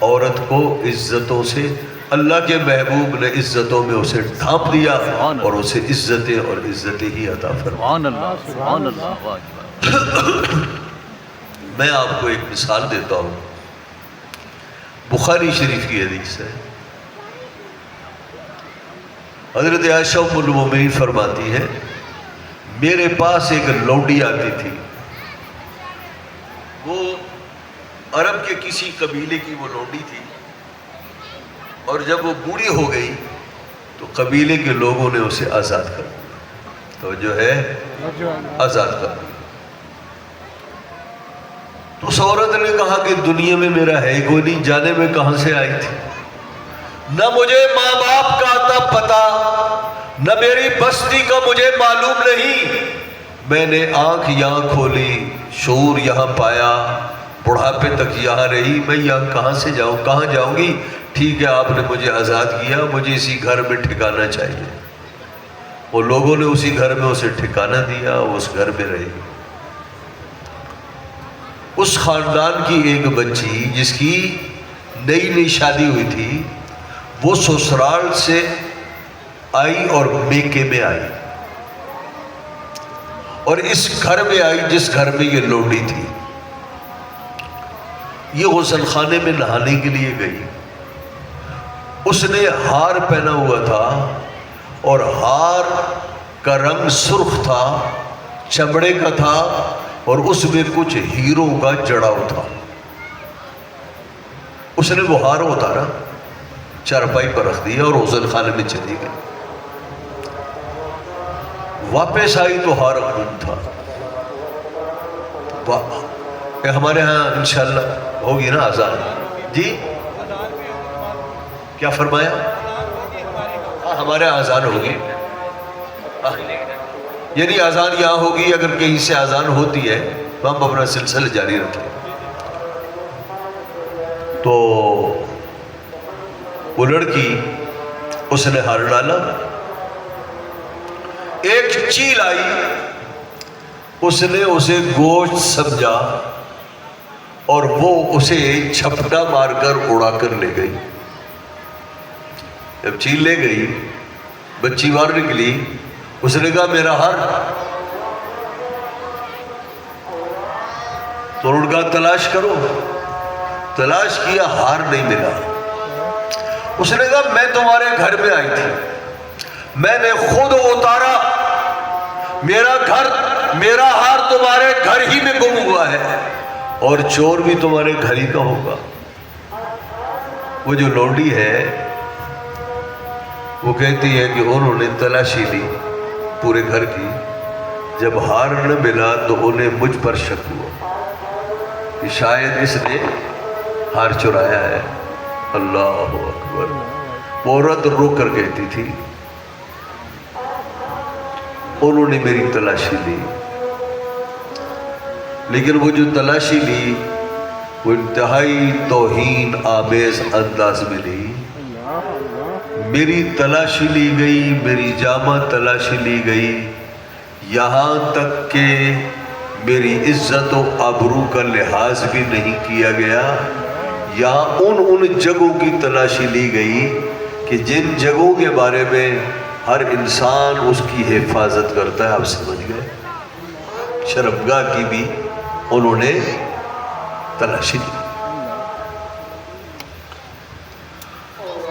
عورت کو عزتوں سے اللہ کے محبوب نے عزتوں میں اسے ڈھانپ دیا اور اسے عزتیں اور عزتیں ہی عطا فرمائی۔ سبحان اللہ، سبحان اللہ، واہ۔ میں آپ کو ایک مثال دیتا ہوں، بخاری شریف کی حدیث ہے۔ حضرت عائشہ ام المومنین فرماتی ہے، میرے پاس ایک لوڈی آتی تھی، وہ عرب کے کسی قبیلے کی وہ لوڈی تھی، اور جب وہ بوڑھی ہو گئی تو قبیلے کے لوگوں نے اسے آزاد کر دیا، تو جو ہے آزاد کر دیا۔ تو اس عورت نے کہا کہ دنیا میں میرا ہے کوئی نہیں، جانے میں کہاں سے آئی تھی، نہ مجھے ماں باپ کا آتا پتا، نہ میری بستی کا مجھے معلوم نہیں۔ میں نے آنکھ یہاں کھولی، شعور یہاں پایا، بڑھاپے تک یہاں رہی، میں یہاں کہاں سے جاؤں، کہاں جاؤں گی؟ ٹھیک ہے، آپ نے مجھے آزاد کیا، مجھے اسی گھر میں ٹھکانا چاہیے۔ وہ لوگوں نے اسی گھر میں اسے ٹھکانا دیا، وہ اس گھر میں رہی۔ اس خاندان کی ایک بچی جس کی نئی نئی شادی ہوئی تھی، وہ سسرال سے آئی اور میکے میں آئی، اور اس گھر میں آئی جس گھر میں یہ لوڈی تھی۔ یہ غسل خانے میں نہانے کے لیے گئی، اس نے ہار پہنا ہوا تھا، اور ہار کا رنگ سرخ تھا، چمڑے کا تھا، اور اس میں کچھ ہیروں کا جڑاؤ تھا۔ اس نے وہ ہار اتارا، چارپائی پر رکھ دیا اور غسل خانے میں چلی گئی۔ واپس آئی تو ہار گم تھا۔ ہمارے ہاں انشاءاللہ ہوگی نا اذان؟ جی کیا فرمایا؟ ہمارے ہاں اذان ہوگی، یعنی اذان یہاں ہوگی، اگر کہیں سے اذان ہوتی ہے تو ہم اپنا سلسلہ جاری رکھیں۔ تو وہ لڑکی، اس نے ہار ڈالا، ایک چیل آئی، اس نے اسے گوشت سمجھا اور وہ اسے چھپٹا مار کر اڑا کر لے گئی۔ جب چیل لے گئی، بچی باہر نکلی، اس نے کہا میرا ہار، تو انہوں نے کہا تلاش کرو۔ تلاش کیا، ہار نہیں ملا۔ اس نے کہا میں تمہارے گھر میں آئی تھی، میں نے خود اتارا، میرا گھر، میرا ہار تمہارے گھر ہی میں گم ہوا ہے، اور چور بھی تمہارے گھر ہی کا ہوگا۔ وہ جو لونڈی ہے وہ کہتی ہے کہ انہوں نے تلاشی لی پورے گھر کی، جب ہار نہ ملا تو انہیں مجھ پر شک ہوا کہ شاید اس نے ہار چرایا ہے۔ اللہ اکبر۔ وہ عورت رو کر کہتی تھی انہوں نے میری تلاشی لی، لیکن وہ جو تلاشی لی وہ انتہائی توہین آمیز انداز میں لی۔ میری تلاشی لی گئی، میری جامہ تلاشی لی گئی، یہاں تک کہ میری عزت و آبرو کا لحاظ بھی نہیں کیا گیا۔ یہاں ان جگہوں کی تلاشی لی گئی کہ جن جگہوں کے بارے میں ہر انسان اس کی حفاظت کرتا ہے۔ آپ سمجھ گئے؟ شرمگاہ کی بھی انہوں نے تلاشی لی۔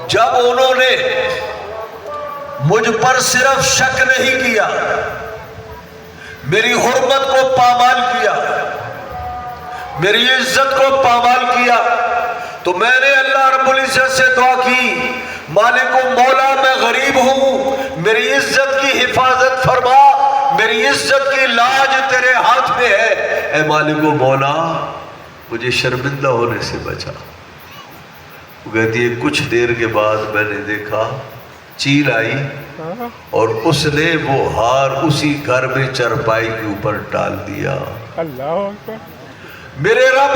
جب انہوں نے مجھ پر صرف شک نہیں کیا، میری حرمت کو پامال کیا، میری عزت کو پامال کیا، تو میں نے اللہ رب العزت سے دعا کی، مالک و مولا میں غریب ہوں، میری عزت کی حفاظت فرما، میری عزت کی لاج تیرے ہاتھ میں ہے، اے مالک و مولا مجھے شرمندہ ہونے سے بچا۔ وہ کہتی ہے کچھ دیر کے بعد میں نے دیکھا چیل آئی اور اس نے وہ ہار اسی گھر میں چرپائی کے اوپر ڈال دیا۔ میرے رب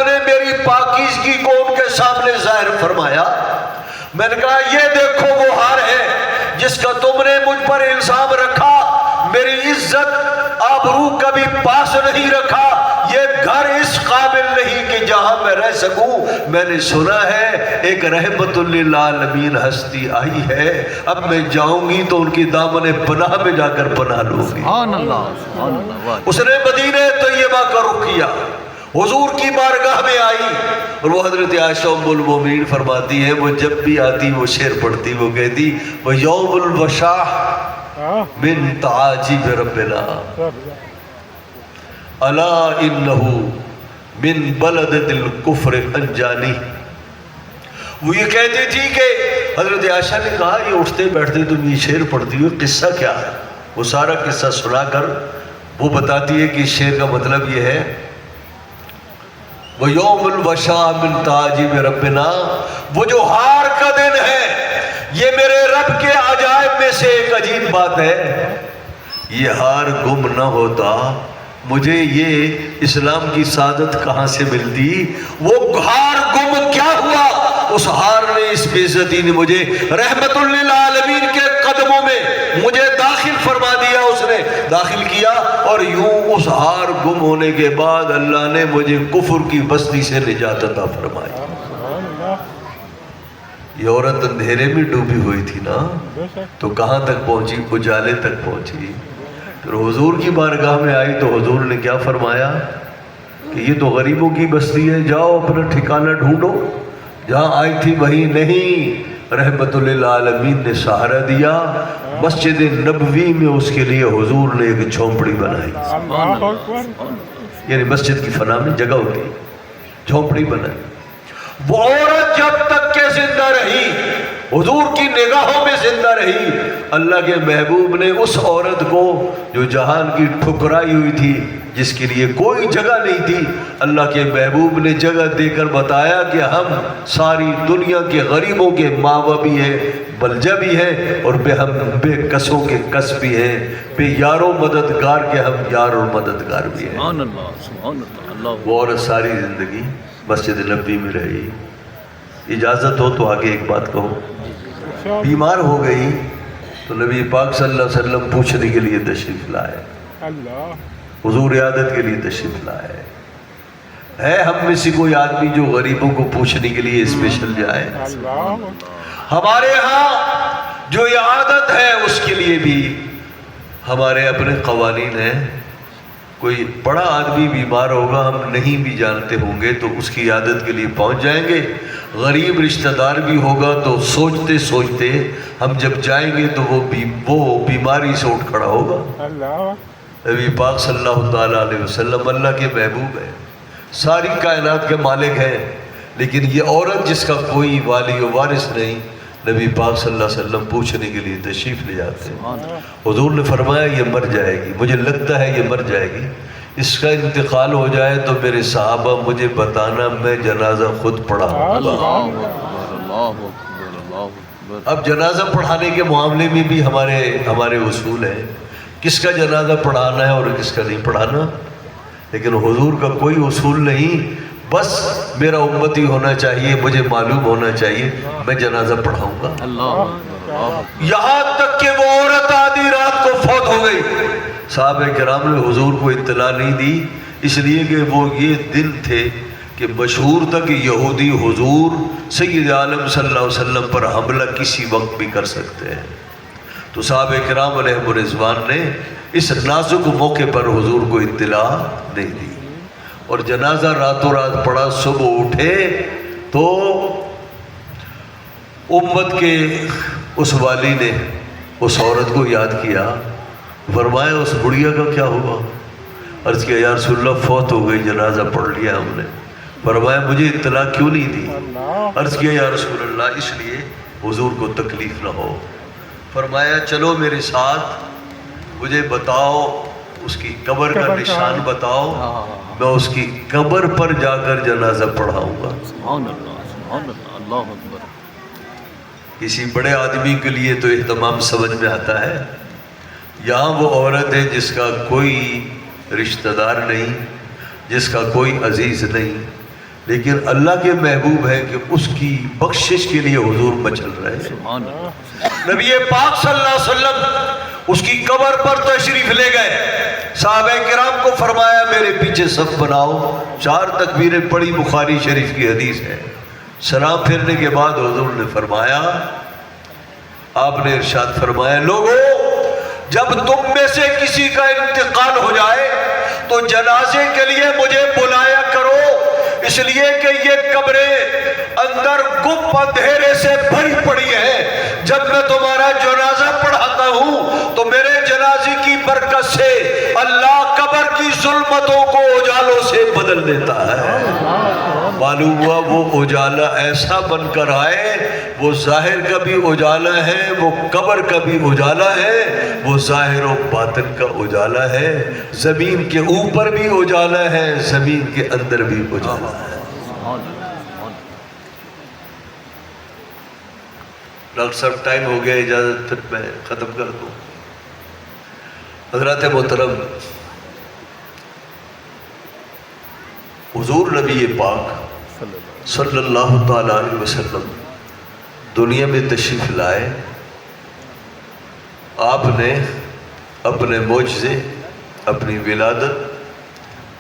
نے میری پاکیزگی کو ان کے سامنے ظاہر فرمایا۔ میں نے کہا یہ دیکھو وہ ہار ہے جس کا تم نے مجھ پر الزام رکھا، میری عزت آبرو کبھی پاس نہیں رکھا، یہ گھر اس قابل نہیں کہ جہاں میں رہ سکوں۔ میں نے سنا ہے ایک رحمت للعالمین ہستی آئی ہے، اب میں جاؤں گی تو ان کی دامن پناہ میں جا کر پناہ لوں گی۔ سبحان اللہ، سبحان اللہ، واہ۔ اس نے مدینہ طیبہ کا رخ کیا، حضور کی بارگاہ میں آئی، اور وہ حضرت عائشہ ام المومنین فرماتی ہے وہ جب بھی آتی وہ شعر پڑھتی، وہ کہتی وہ یوم الوشاح من تعاجب ربنا الا انہ من بلدۃ الکفر انجانی۔ وہ یہ کہتی تھی کہ حضرت عائشہ نے کہا یہ اٹھتے بیٹھتے تم یہ شعر پڑھتی ہو، قصہ کیا ہے؟ وہ سارا قصہ سنا کر وہ بتاتی ہے کہ اس شعر کا مطلب یہ ہے وہ یوم الوشاح من تعاجب ربنا، وہ جو ہار کا دن ہے، یہ میرے رب کے عجائب میں سے ایک عجیب بات ہے۔ یہ ہار گم نہ ہوتا مجھے یہ اسلام کی سعادت کہاں سے ملتی؟ وہ ہار گم کیا ہوا؟ اس ہار نے، اس بے عزتی نے مجھے رحمت للعالمین کے قدموں میں مجھے داخل فرما دیا، اس نے داخل کیا، اور یوں اس ہار گم ہونے کے بعد اللہ نے مجھے کفر کی بستی سے نجات عطا فرمائی۔ یہ عورت اندھیرے میں ڈوبی ہوئی تھی نا، تو کہاں تک پہنچی؟ اجالے تک پہنچی۔ پھر حضور کی بارگاہ میں آئی تو حضور نے کیا فرمایا کہ یہ تو غریبوں کی بستی ہے، جاؤ اپنا ٹھکانہ ڈھونڈو، جہاں آئی تھی وہیں نہیں۔ رحمت للعالمین نے سہارا دیا، مسجد نبوی میں اس کے لیے حضور نے ایک جھونپڑی بنائی، یعنی مسجد کی فنا میں جگہ ہوتی ہے، جھونپڑی بنائی۔ وہ عورت جب تک کہ زندہ رہی، حضور کی نگاہوں میں زندہ رہی، اللہ کے محبوب نے اس عورت کو جو جہان کی ٹھکرائی ہوئی تھی، جس کے لیے کوئی جگہ نہیں تھی، اللہ کے محبوب نے جگہ دے کر بتایا کہ ہم ساری دنیا کے غریبوں کے ماوا بھی ہیں، بلجا بھی ہیں، اور ہم بے کسوں کے کس بھی ہیں، بے یار و مددگار کے ہم یار و مددگار بھی ہیں۔ سبحان اللہ، سبحان اللہ، اللہ۔ وہ عورت ساری زندگی مسجد نبوی میں رہی۔ اجازت ہو تو آگے ایک بات کہوں، بیمار ہو گئی تو نبی پاک صلی اللہ علیہ وسلم پوچھنے کے لیے تشریف لائے، حضور عیادت کے لیے تشریف لائے۔ ہے ہم میں سے کوئی آدمی جو غریبوں کو پوچھنے کے لیے اسپیشل جائے؟ ہمارے ہاں جو یہ عادت ہے اس کے لیے بھی ہمارے اپنے قوانین ہیں۔ کوئی بڑا آدمی بیمار ہوگا، ہم نہیں بھی جانتے ہوں گے تو اس کی عیادت کے لیے پہنچ جائیں گے۔ غریب رشتہ دار بھی ہوگا تو سوچتے سوچتے ہم جب جائیں گے تو وہ بیماری سے اٹھ کھڑا ہوگا۔ نبی پاک صلی اللہ تعالیٰ علیہ وسلم اللہ کے محبوب ہیں، ساری کائنات کے مالک ہیں، لیکن یہ عورت جس کا کوئی والی و وارث نہیں، نبی پاک صلی اللہ علیہ وسلم پوچھنے کے لیے تشریف لے جاتے ہیں۔ حضور نے فرمایا یہ مر جائے گی، مجھے لگتا ہے یہ مر جائے گی، اس کا انتقال ہو جائے تو میرے صحابہ مجھے بتانا، میں جنازہ خود پڑھاؤں گا۔ اللہ اکبر۔ اب جنازہ پڑھانے کے معاملے میں بھی ہمارے اصول ہیں، کس کا جنازہ پڑھانا ہے اور کس کا نہیں پڑھانا، لیکن حضور کا کوئی اصول نہیں، بس میرا امتی ہونا چاہیے، مجھے معلوم ہونا چاہیے، میں جنازہ پڑھاؤں گا۔ اللہ یہاں تک کہ وہ عورت آدھی رات کو فوت ہو گئی، صحابہ کرام نے حضور کو اطلاع نہیں دی، اس لیے کہ وہ یہ دن تھے کہ مشہور تھا کہ یہودی حضور سید عالم صلی اللہ علیہ وسلم پر حملہ کسی وقت بھی کر سکتے ہیں، تو صحابہ کرام علیہ الرضوان نے اس نازک موقع پر حضور کو اطلاع نہیں دی، اور جنازہ راتوں رات پڑا۔ صبح اٹھے تو امت کے اس والی نے اس عورت کو یاد کیا، فرمایا اس بڑھیا کا کیا ہوا؟ عرض کیا یا رسول اللہ فوت ہو گئی، جنازہ پڑھ لیا ہم نے۔ فرمایا مجھے اطلاع کیوں نہیں دی؟ عرض کیا یا رسول اللہ اس لیے حضور کو تکلیف نہ ہو۔ فرمایا چلو میرے ساتھ، مجھے بتاؤ اس کی قبر کا نشان بتاؤ، میں اس کی قبر پر جا کر جنازہ پڑھاؤں گا۔ سبحان اللہ سبحان اللہ، اللہ اکبر۔ کسی بڑے آدمی کے لیے تو اہتمام سمجھ میں آتا ہے، یہاں وہ عورت ہے جس کا کوئی رشتہ دار نہیں، جس کا کوئی عزیز نہیں، لیکن اللہ کے محبوب ہے کہ اس کی بخشش کے لیے حضور مچل رہے ہیں۔ سبحان اللہ۔ نبی پاک صلی اللہ علیہ وسلم اس کی قبر پر تشریف لے گئے، صحابہ کرام کو فرمایا میرے پیچھے صف بناؤ، 4 تکبیریں پڑھی، بخاری شریف کی حدیث ہے۔ سلام پھرنے کے بعد حضور نے فرمایا، آپ نے ارشاد فرمایا لوگو جب تم میں سے کسی کا انتقال ہو جائے تو جنازے کے لیے مجھے بلایا کرو، اس لیے کہ یہ قبریں اندر گپ اندھیرے سے بھری پڑی ہے، جب میں تمہارا جنازہ پڑھاتا ہوں تو میرے جنازے کی برکت سے اللہ قبر کی ظلمتوں کو اجالوں سے بدل دیتا ہے۔ معلوم ہوا وہ اجالا ایسا بن کر آئے، وہ ظاہر کا بھی اجالا ہے، وہ قبر کا بھی اجالا ہے، وہ ظاہر و باطن کا اجالا ہے، زمین کے اوپر بھی اجالا ہے، زمین کے اندر بھی اجالا ہے۔ ڈاکٹر صاحب ٹائم ہو گیا، اجازت پھر میں ختم کر دوں۔ حضرات محترم، حضور نبی پاک صلی اللہ تعالیٰ علیہ وسلم دنیا میں تشریف لائے، آپ نے اپنے معجزے، اپنی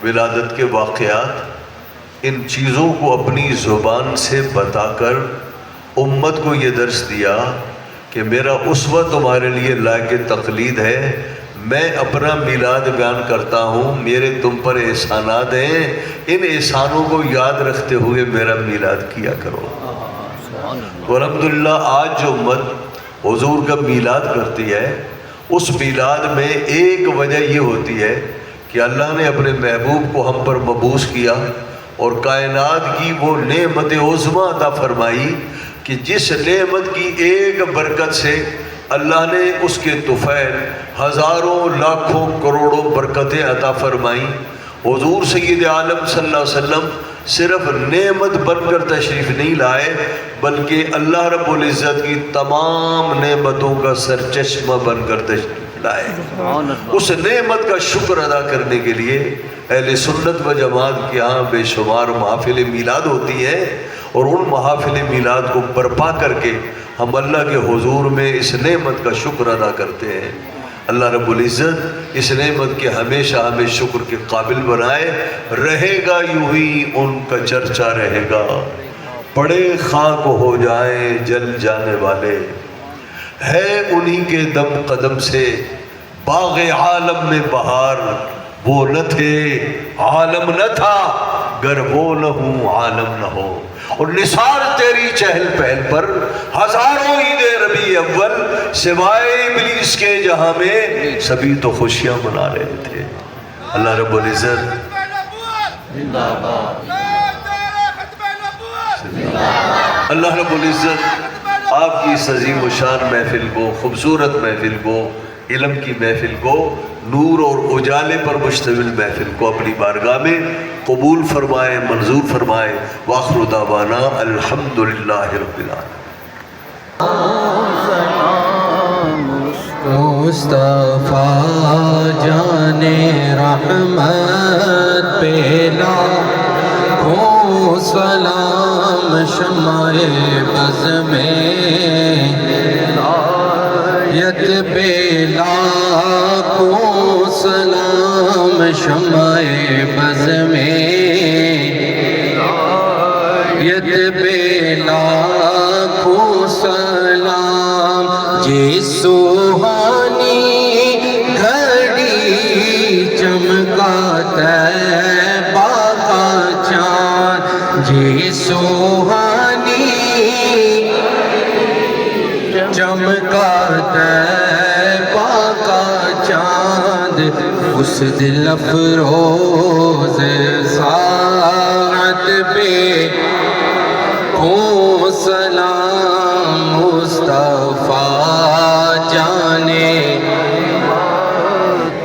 ولادت کے واقعات، ان چیزوں کو اپنی زبان سے بتا کر امت کو یہ درس دیا کہ میرا اسوہ تمہارے لیے لائق تقلید ہے، میں اپنا میلاد بیان کرتا ہوں، میرے تم پر احسانات ہیں، ان احسانوں کو یاد رکھتے ہوئے میرا میلاد کیا کرو۔ تو الحمدللہ آج جو امت حضور کا میلاد کرتی ہے، اس میلاد میں ایک وجہ یہ ہوتی ہے کہ اللہ نے اپنے محبوب کو ہم پر مبعوث کیا اور کائنات کی وہ نعمت عظمیٰ عطا فرمائی کہ جس نعمت کی ایک برکت سے اللہ نے اس کے طفیل ہزاروں لاکھوں کروڑوں برکتیں عطا فرمائیں۔ حضور سید عالم صلی اللہ علیہ وسلم صرف نعمت بن کر تشریف نہیں لائے، بلکہ اللہ رب العزت کی تمام نعمتوں کا سرچشمہ بن کر تشریف لائے۔ اس نعمت کا شکر ادا کرنے کے لیے اہل سنت و جماعت کے یہاں بے شمار محافل میلاد ہوتی ہیں، اور ان محافل میلاد کو برپا کر کے ہم اللہ کے حضور میں اس نعمت کا شکر ادا کرتے ہیں۔ اللہ رب العزت اس نعمت کے ہمیشہ ہمیں شکر کے قابل بنائے۔ رہے گا یوں ہی ان کا چرچا رہے گا، پڑے خاک ہو جائیں جل جانے والے، ہے انہی کے دم قدم سے باغ عالم میں بہار، وہ نہ تھے عالم نہ تھا، گر وہ نہ ہوں عالم نہ ہو۔ اور نثار تیری چہل پہل پر ہزاروں عید ربیع اول، سوائے ابلیس کے جہاں میں سبھی تو خوشیاں منا رہے تھے۔ اللہ رب العزت زندہ باد اللہ رب العزت آپ کی اس عظیم و شان محفل کو، خوبصورت محفل کو، علم کی محفل کو، نور اور اجالے پر مشتمل محفل کو اپنی بارگاہ میں قبول فرمائے، منظور فرمائے۔ وآخر دعوانا الحمدللہ رب العالمین۔ مصطفیٰ جان رحمت پہ لاکھوں سلام، شمع بز میں یت پہ لاکھوں سلام، شمع بز میں یت پہ لاکھوں سلام، جی سوہانی گھڑی چمکا طیبہ کا چاند، جی سوہانی چمکا طیبہ کا چاند، اس دل افروز ساعت پہ ہو سلام، مصطفیٰ جانے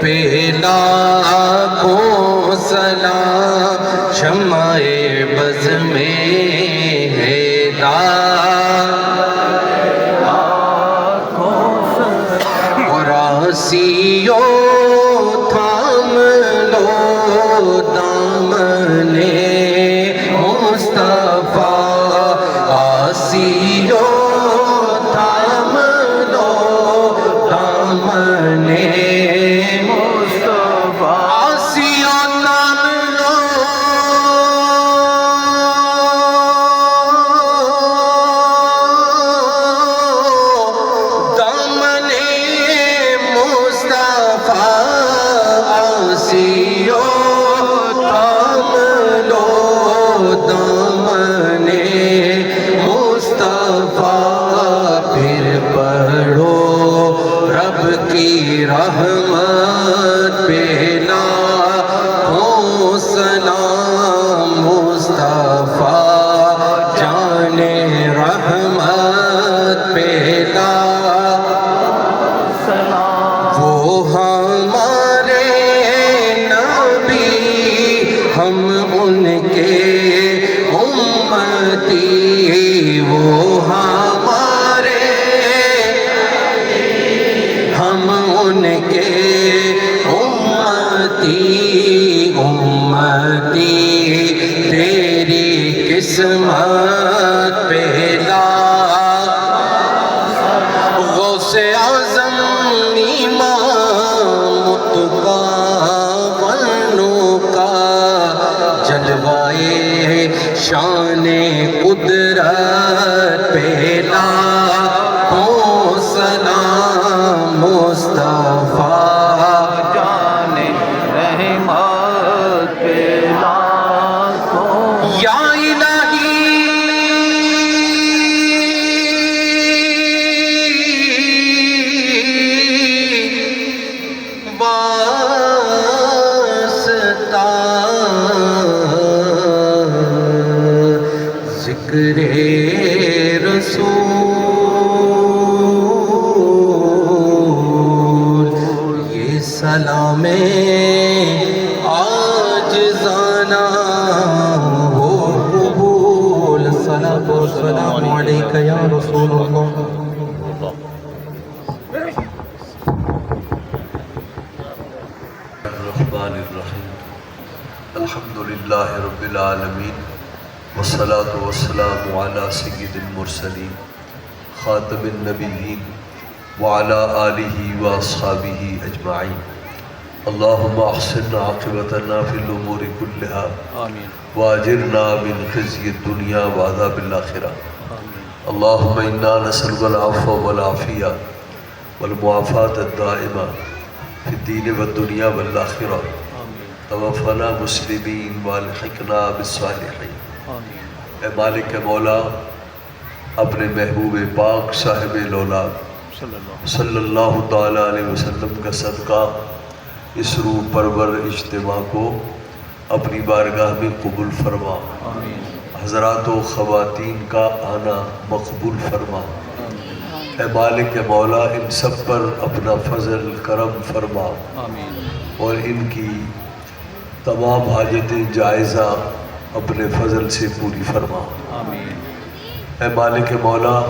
پہ لاکھوں سلام، شمع بز میں ہے اور آسیو تھام لو دامنے مصطفیٰ، آسیو تھام لو دامنے مصطفیٰ، آسیو تھام لو دامنے مصطفیٰ، آسیو تھام لو دامنے مصطفیٰ، پھر پڑھو رب کی رحمت پہ لاکھوں سلام، مصطفیٰ جان رحمت پہ لاکھوں سلام، وہ ہمارے نبی، ہم ان کے امتی، وہ ہمارے، ہم ان کے امتی، امتی تیری قسمت پہ غوث اعظم امام متقی ونو کا جلوائے شان قدرت پہ لاکھوں سلام، مصطفیٰ جان رحمت پہ لاکھوں یا الہی واسطہ ذکر رسول، یہ سلام عاجزانہ ہو قبول، الصلاۃ والسلام علیک یا رسول اللہ۔ الرحمن الرحیم، الحمدللہ رب العالمین، والصلاة والسلام علی سید المرسلین خاتم النبیین وعلی آلہ واصحابہ اجمعین۔ اللہم احسن عاقبتنا فی الامور کلہا آمین واجرنا من خزی الدنیا وعذاب الآخرہ۔ اللہم انا نسألک العفو والعافیہ والمعافاة الدائمہ فی الدین والدنیا والآخرہ۔ توفنا مسلمین والحقنا بالصالحین۔ اے مالک مولا، اپنے محبوب پاک صاحب لولا صلی اللہ تعالیٰ علیہ وسلم کا صدقہ اس روح پرور اجتماع کو اپنی بارگاہ میں قبول فرما، آمین حضرات و خواتین کا آنا مقبول فرما۔ اے مالک مولا ان سب پر اپنا فضل کرم فرما آمین اور ان کی تمام حاجتیں جائزہ اپنے فضل سے پوری فرما۔ آمین اے مالک مولا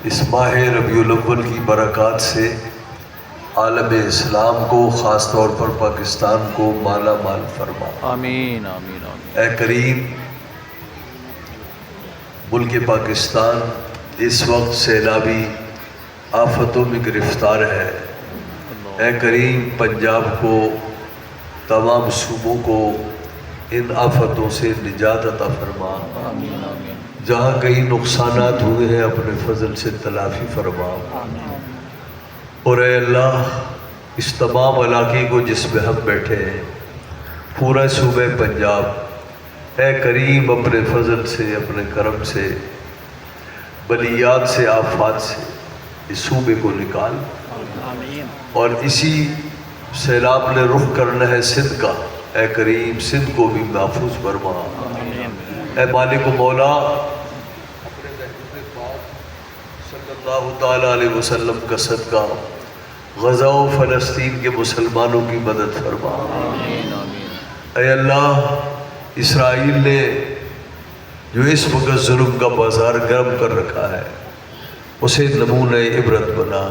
اس ماہ ربیع الاول کی برکات سے عالم اسلام کو، خاص طور پر پاکستان کو مالا مال فرما۔ آمین آمین آمین اے کریم، ملک پاکستان اس وقت سیلابی آفتوں میں گرفتار ہے۔ اے کریم، پنجاب کو، تمام صوبوں کو ان آفتوں سے نجات عطا فرما۔ آمین آمین جہاں کئی نقصانات ہوئے ہیں اپنے فضل سے تلافی فرما۔ اور اے اللہ، اس تمام علاقے کو جس میں ہم بیٹھے ہیں، پورا صوبہ پنجاب، اے کریم اپنے فضل سے، اپنے کرم سے، بلیات سے، آفات سے اس صوبے کو نکال۔ اور اسی سیلاب نے رخ کرنا ہے سندھ کا، اے کریم سندھ کو بھی محفوظ فرما۔ اے مالک و مولا، اپنے محبوب پاک صلی اللہ تعالیٰ علیہ وسلم کا صدقہ غزہ و فلسطین کے مسلمانوں کی مدد فرما۔ آمین آمین اے اللہ، اسرائیل نے جو اس وقت ظلم کا بازار گرم کر رکھا ہے، اسے نمونہ عبرت بنا،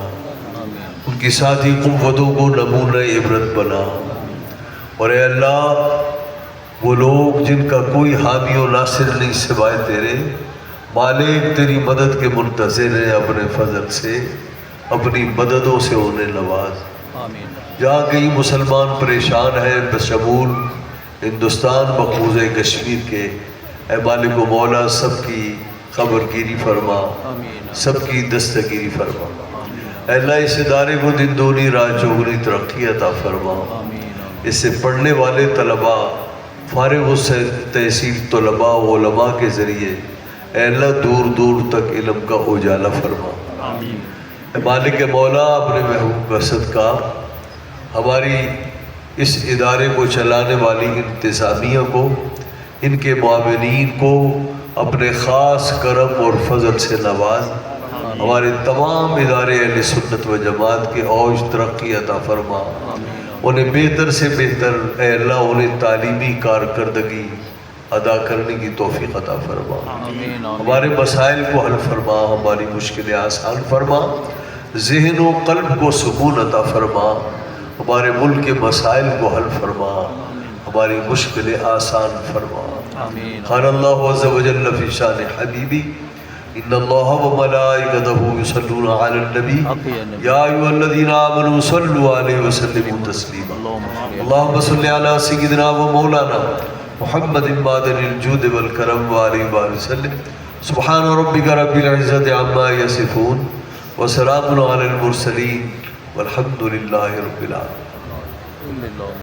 ان کی ساتھی قوتوں کو نمونہ عبرت بنا۔ اور اے اللہ، وہ لوگ جن کا کوئی حامی و ناصر نہیں سوائے تیرے، مالک تیری مدد کے منتظر ہیں، اپنے فضل سے، اپنی مددوں سے انہیں نواز۔ آمین جہاں کئی مسلمان پریشان ہیں بشمول ہندوستان مقبوضہ کشمیر کے، اے مالک و مولا سب کی خبر گیری فرما، آمین سب کی دستگیری فرما۔ اے اللہ، اس ادارے کو دن دگنی رات چوگنی ترقی عطا فرما۔ آمین اس سے پڑھنے والے طلباء، فارغ التحصیل طلباء و علماء کے ذریعے اے اللہ دور دور تک علم کا اجالا فرما۔ آمین اے مالک مولا، اپنے محبوب کا صدقہ ہماری اس ادارے کو چلانے والی انتظامیہ کو، ان کے معاونین کو اپنے خاص کرم اور فضل سے نواز۔ ہمارے تمام ادارے اہل سنت و جماعت کے اوج ترقی عطا فرما، انہیں بہتر سے بہتر اے اللہ انہیں تعلیمی کارکردگی ادا کرنے کی توفیق عطا فرما۔ آمین ہمارے مسائل کو حل فرما، ہماری مشکلیں آسان فرما، ذہن و قلب کو سکون عطا فرما، ہمارے ملک کے مسائل کو حل فرما، ہماری مشکلیں آسان فرما۔ آمین قال اللہ عز و جل فی شان حبیبی ان اللہ و ملائکتہ یصلون علی النبی یا ایھا الذین آمنوا صلوا علیہ وسلموا تسلیما۔ اللہم صل علی سیدنا و مولانا محمد معدن الجود والکرم وآلہ وآلہ وسلم۔ سبحان ربک رب العزت عما یصفون وسلام علی المرسلین والحمد للہ رب العالمین۔